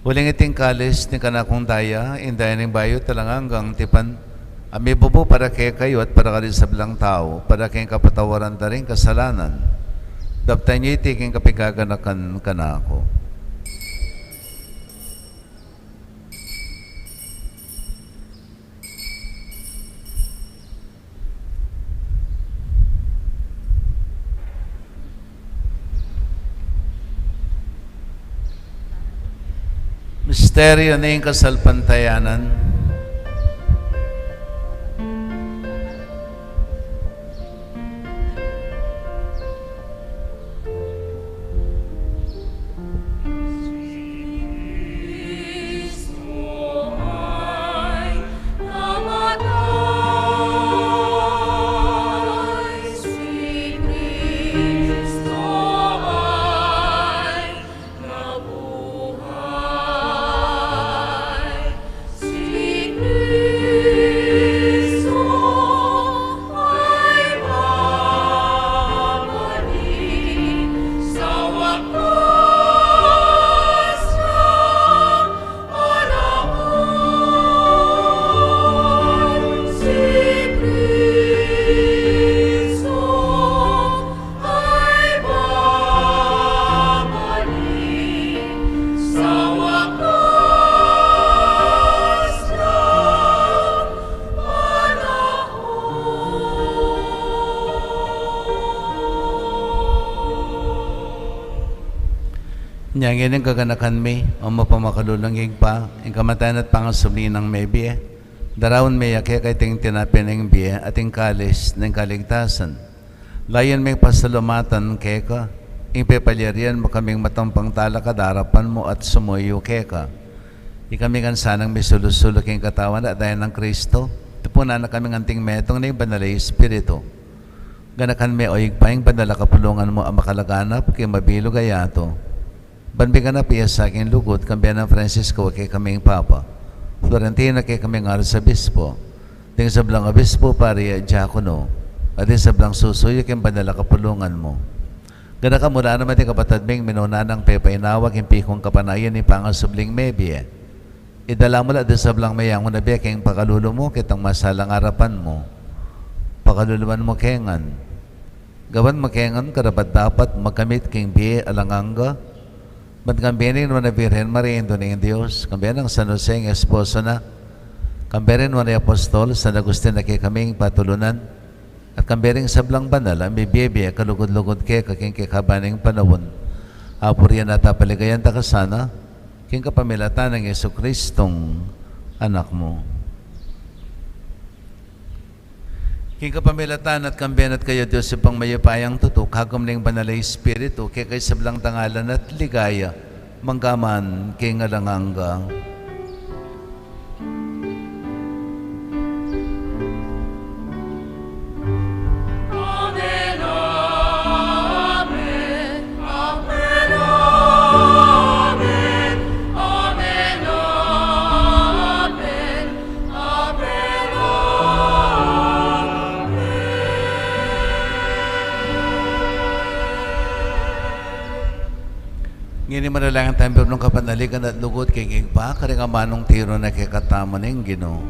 Huling iting kalis ni kanakong daya, indaya ng bayo talang hanggang tipan, amibubo para kay kayo at para ka rin sa bilang tao, para kayong kapatawaran na rin kasalanan. Daptan niya iti kayong kapigaganakan kanako. Misteryo na yung kasalpantayanan. Nyangin ang kaganakan may, o mapamakalulangig pa, ang kamatayan at pangasuli ng may biye. Darawon may yakya kay ting tinapin ng biye at ang kalis ng kaligtasan. Layan may pasalumatan keka, ang pepalyarian mo kaming matampang talaka darapan mo at sumuyo keka. Ikami kan sanang may sulusulok yung katawan at dahil ng Kristo, tupunan na kaming anting metong na yung banalay Espiritu. Ganakan may oig pa yung banala kapulungan mo ang makalaganap kay mabilo gayato. Banbigan na piya sa aking lugod, kambiyan ng Francisco, kay kaming Papa. Florentina, kay kaming Arzobispo. Ting sa blang Obispo, pari Diakono. At din sa blang susuyo, kay banala kapulungan mo. Gana ka mula naman yung kapatad ming minunanang pepainawag, yung pikong kapanayan ni pangasubling mebie. Idala mo lang din sa blang mayang unabi, kay pakalulo mo, kitang masalang harapan mo. Pakaluluan mo kengan. Gawan mo kengan, karapat dapat magkamit king biye alanganga. Ba't kambiyanin mo na Virgen Maria, ito na yung Diyos. Kambiyan ng San Jose, ang esposo na. Kambiyanin mo na Apostol, San Agustin na kay kaming patulunan. At kambiyanin sa blang banal, ang bibiyebe, kalugod-lugod kay kaking kikabaning panawon. Apuryan at apaligayan ta kasana, king kapamilatan ng Yesu Kristong anak mo. King kapamilatan at kambiyan at kayo Diyos yung pang mayapayang tutok, hagom ng banalay Espiritu, kay kay sablang tangalan at ligaya, manggaman kay ngalanganga. Ngini manalangan tayo ng kapanaligan at lugod kay Gigpa, karing amanong tiro na kay katama ng Ginoo.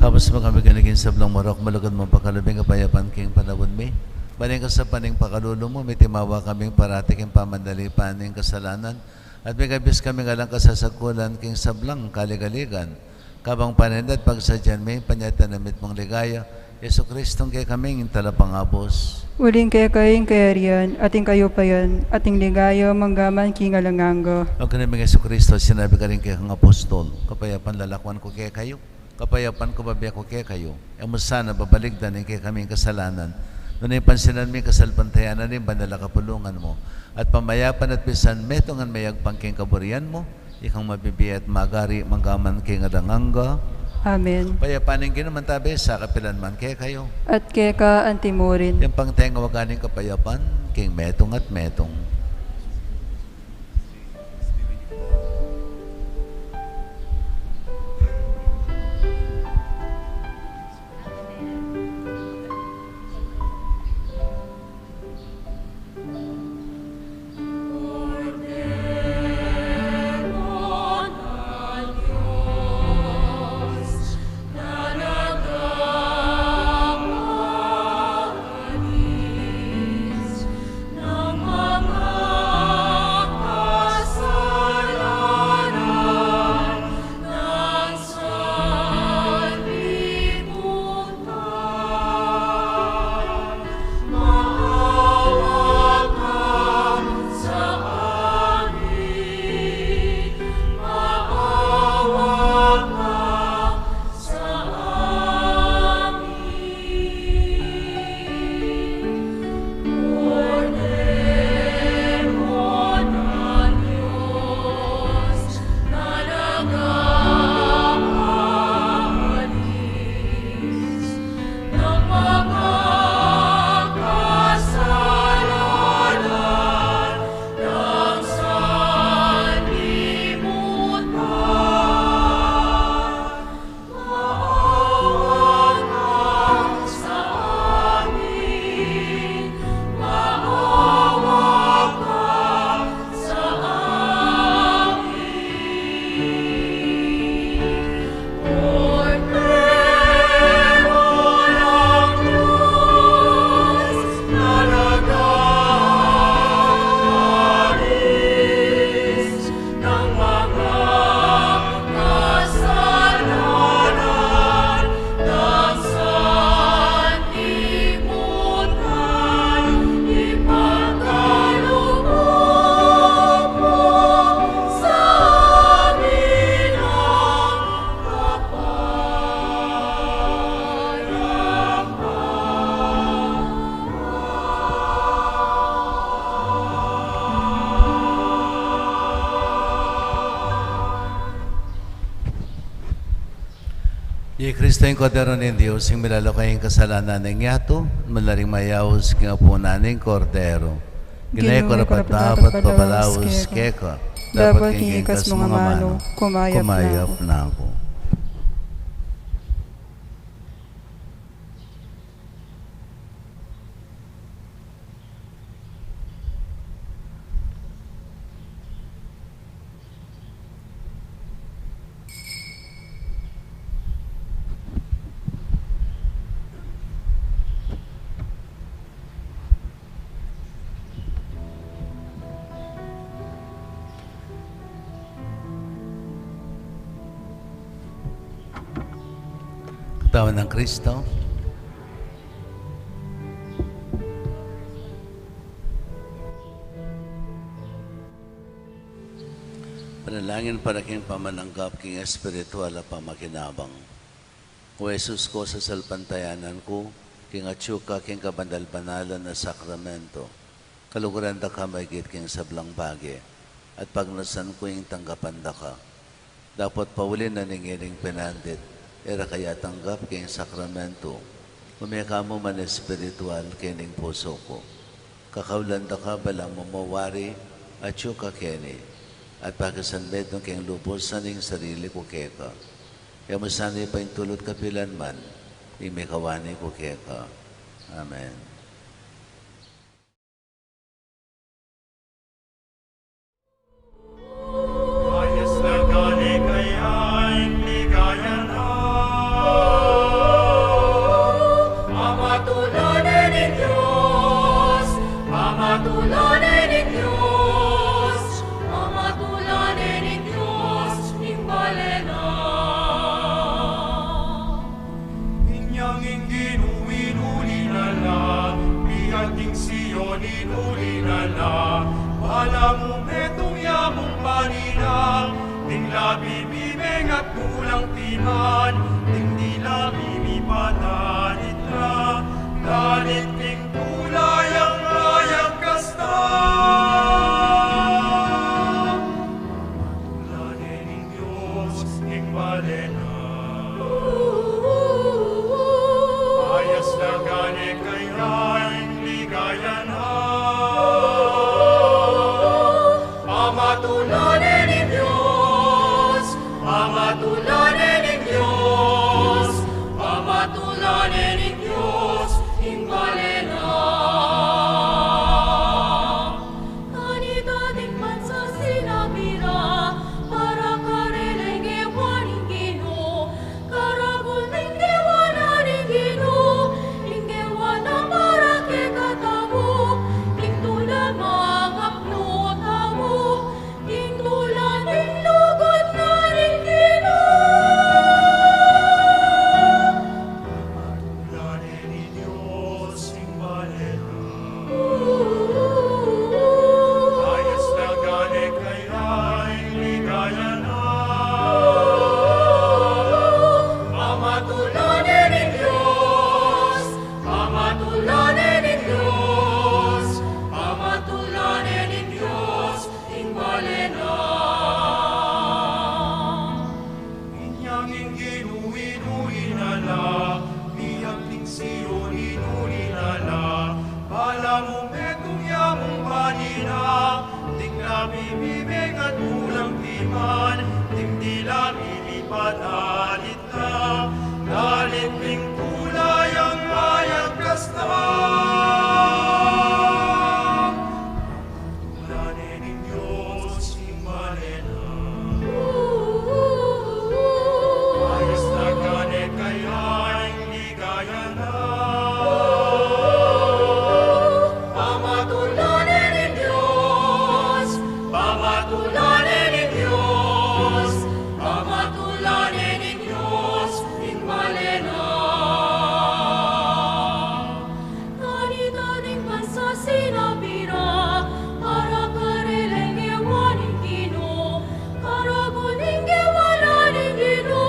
Kapos mo kami ganigin sa blang marok, malugod mo pakalubing kapayapan king panawod mi. Baling ka sa paning pakalulo mo, may timawa kaming parati king pamandali paning kasalanan. At may kabis kami ngalang kasasakulan king sablang kaligaligan. Kabang panindat pagsadyan may panyatanamit mong ligaya. Yesu Kristong kay kaming talapangabos. Uling kaya kayong kayarian, ating kayo pa yan, ating ligaya manggaman kingalanganga. Ang kanaming Yesu Kristo, sinabi ka rin kay kang apostol, kapayapan lalakwan ko kay kayo, kapayapan ko babiya ko kay kayo. Amo sana babaligdan kay kaming kasalanan. Ngunit pansinan mi kasalpantayanan ni banala kapulungan mo. At pamayapan at bisan metongan mayag pangking kaburian mo, ikang mabibiya at magari manggaman king adanganga. Amen. Payapanin ginaman tabi sa kapilan man kay kayo. At keka antimorin. Yung pangtenga waganing kapayapan, king metong at metong. Di Kristo yung kodero ng Diyos, yung milalakay yung kasalanan ng yato, malaring mayawos kaya po naning kordero. Ginay ko rapat dapat papalaos keka, dapat kingikas mga mano, kumayap na ako. Katawan ng Kristo. Panalangin para king pamananggap king espiritual at pamakinabang. O Jesus ko sa salpantayanan ko, king atsyuka king kabandal-banalan na sakramento, kaluguran da ka maigit king sablang bagi, at pagnasan ko yung tanggapan da ka. Dapat paulin na ningiling pinandit, era kaya tanggap kayong sakramento, umiyaka mo man espiritual kining puso ko. Kakaulan da ka balang mamawari at yuka kini, at pagkasanbed ng kayong lubos sa ning sarili ko keka. Kaya masanay pa yung tulot kapilan man, imikawani ko keka. Amen. Ayos na gani kaya, ligaya na. Sion, inulinala, palamu metong yamong paninang, ting labi bibeng at tulang timan, ting dila bibipatan itra, ganit ting tulay ang rayang kasta. Tulanin ng Diyos, ikbalena. Ayas na gani kaya ligaya na. Pamatulanin ng Diyos, pamatulanin ng Diyos, pamatulanin ng Diyos, imbalena. Kanitating bansa sinabira, para karileng ewan ingino, karagol ng ewana ingino, ingewana para ke katamu, intula mga pnotamu, intula ng lugod na ingino. Pamatulanin ng Diyos, imbalena. Ayos na gani kaya ligaya na. Pamatulanin ng Diyos, pamatulanin ng Diyos, pamatulanin ng Diyos, imbalena. Inyang inuinala, biyang ting Sion, inulinala, palamu metong yamong panina, ting labi bibig at ulang timan, ting dila bibipatan ita, galit ting kulay ang ayang kasta. Tulanin ng Diyos, imbalena. Ayos na gani kaya ligaya na. Pamatulanin ng Diyos, pamatulanin ng Diyos, pamatulanin ng Diyos, imbalena. Kanitating bansa sinabira, para karileng ewan ingino, karagol ng ewana ingino,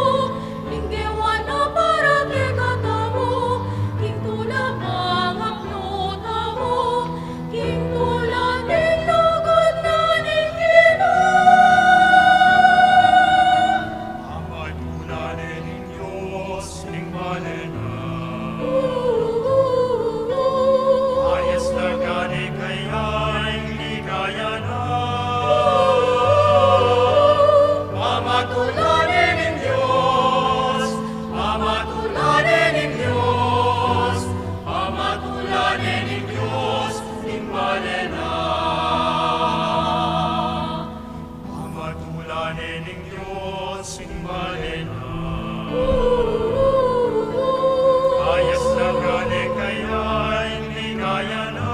ingewana para ke katamu, intula mga pnotamu, intula ng lugod na ingino. Pamatulanin ng Diyos, imbalena. Ayos na gani kaya ligaya na. Pamatulanin ng Diyos, pamatulanin ng Diyos, pamatulanin ng Diyos, imbalena. Pamatulanin ng Diyos, imbalena. Ayos na gani kaya ligaya na.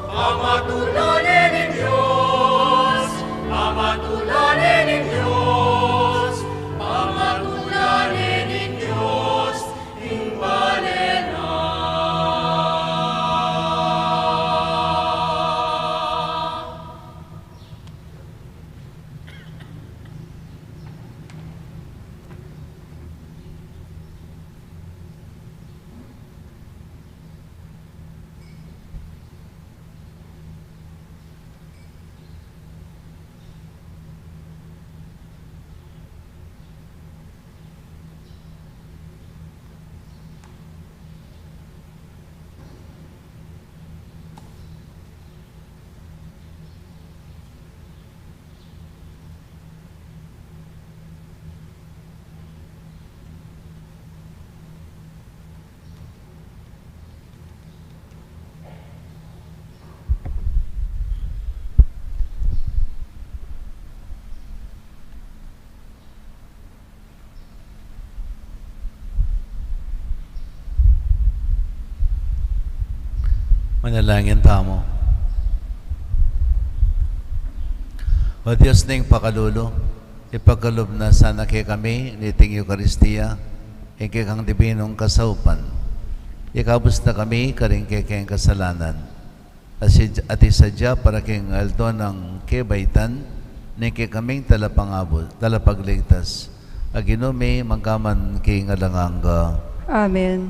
Pamatulanin ng Diyos, pamatulanin ng Diyos, pamatulanin ng Diyos, imbalena. Manalangin tamo. O Diyos ning pakalulo, ipagkalob na sana kay kami, niting Eucharistia, ikikang dibinong kasaupan. Ikabos na kami, karing kekeng kasalanan. At isadya para king alto ng kebaitan, niki kaming talapagligtas. Aginumi, mangkaman king alanganga. Amen.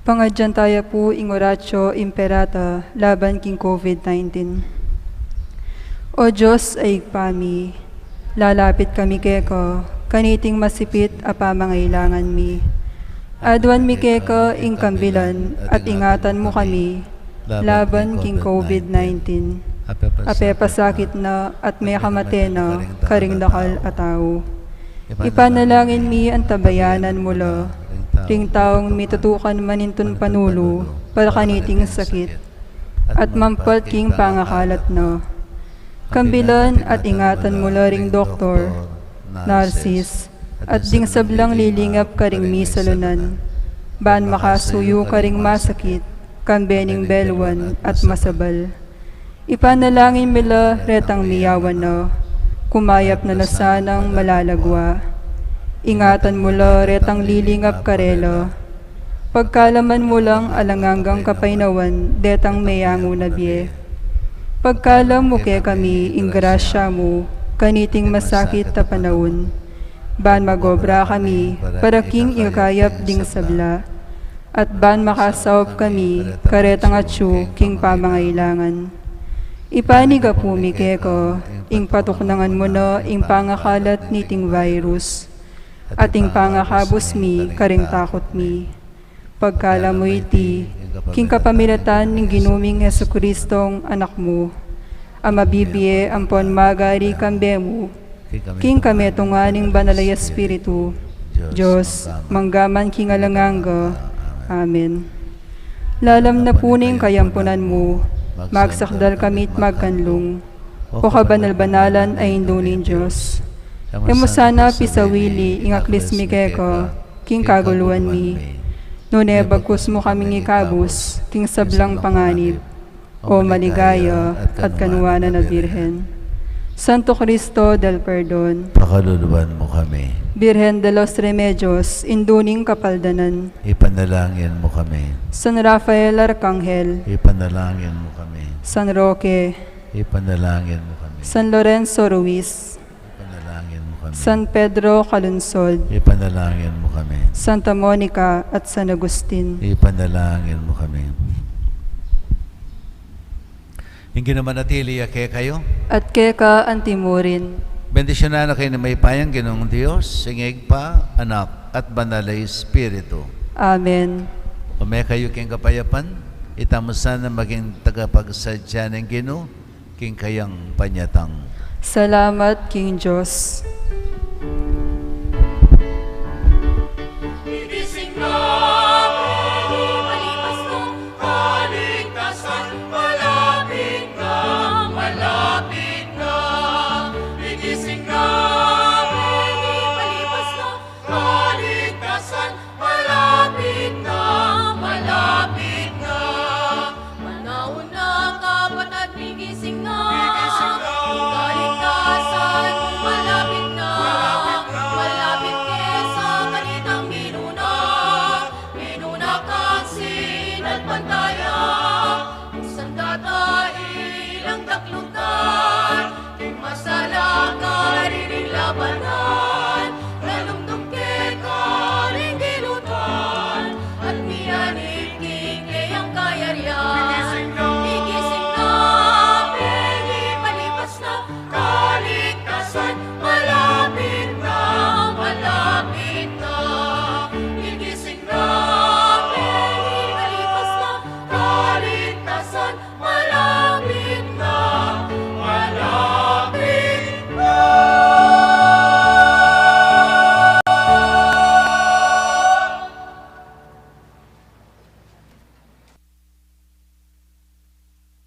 Pangadyan tayo po ing oratio imperata laban king COVID-19. O Diyos ay igpami, lalapit kami keko, kaniting masipit a pamangailangan mi. Adwan mi keko ing kambilan at ingatan mo kami, laban king COVID-19. Apepasakit na at may kamate na karing dakal a tao. Ipanalangin mi ang tabayanan mo lo, ring taong mitutukan manintun panulo, para kaniting sakit, at mampal king pangakalat na. Kambilan at ingatan mo lo ring doktor, narsis, at ding sablang lilingap karing misalunan, ban makasuyo karing masakit, kambening belwan at masabal. Ipanalangin mila retang miyawan na, kumayap na nasanang malalagwa. Ingatan mo la retang lilingap karelo. Pagkalaman mo lang alanganggang kapainawan, detang mayango na biye. Pagkalam mo ke kami, ingrasya mo, kaniting masakit ta panahon. Ban magobra kami, para king ikayap ding sabla. At ban makasawap kami, karetang atsu, king pamangailangan. Ipaniga po mi keko, ing patuknangan mo na ing pangakalat niting virus, at ing pangakabos mi, karing takot mi. Pagkala mo iti, king kapamilatan ning ginuming Jesucristong anak mo, ang mabibiye ampon magari kambe mo, king kami tunganing banalay espiritu, Diyos, manggaman king alanganga. Amen. Lalam na puning kayampunan mo, magsakdal kamit magkanlong, o kabanal-banalan ay indunin Diyos. Emo sana pisawili ingaklis mi keko, king kaguluan mi. Nune bagkus mo kaming ikabus, king sablang panganib, o maligaya at kanuwanan na Birhen. Santo Cristo del Perdon, Pakaluluban mo kami. Birhen de los Remedios, induning kapaldanan. Ipanalangin mo kami. San Rafael Arcangel, Ipanalangin mo kami. San Roque, Ipanalangin mo kami. San Lorenzo Ruiz, Ipanalangin mo kami. San Pedro Calunsod, Ipanalangin mo kami. Santa Monica at San Agustin. Ipanalangin mo kami. Hindi naman natili kayo. At keka antimurin. Bendisyonan na kayo na may payang Ginoong Diyos, singig pa, anak, at banalay Espiritu. Amen. O may kayo king kapayapan, itamusan na maging tagapagsadya ng Ginoo, king kayang panyatang. Salamat, King Diyos.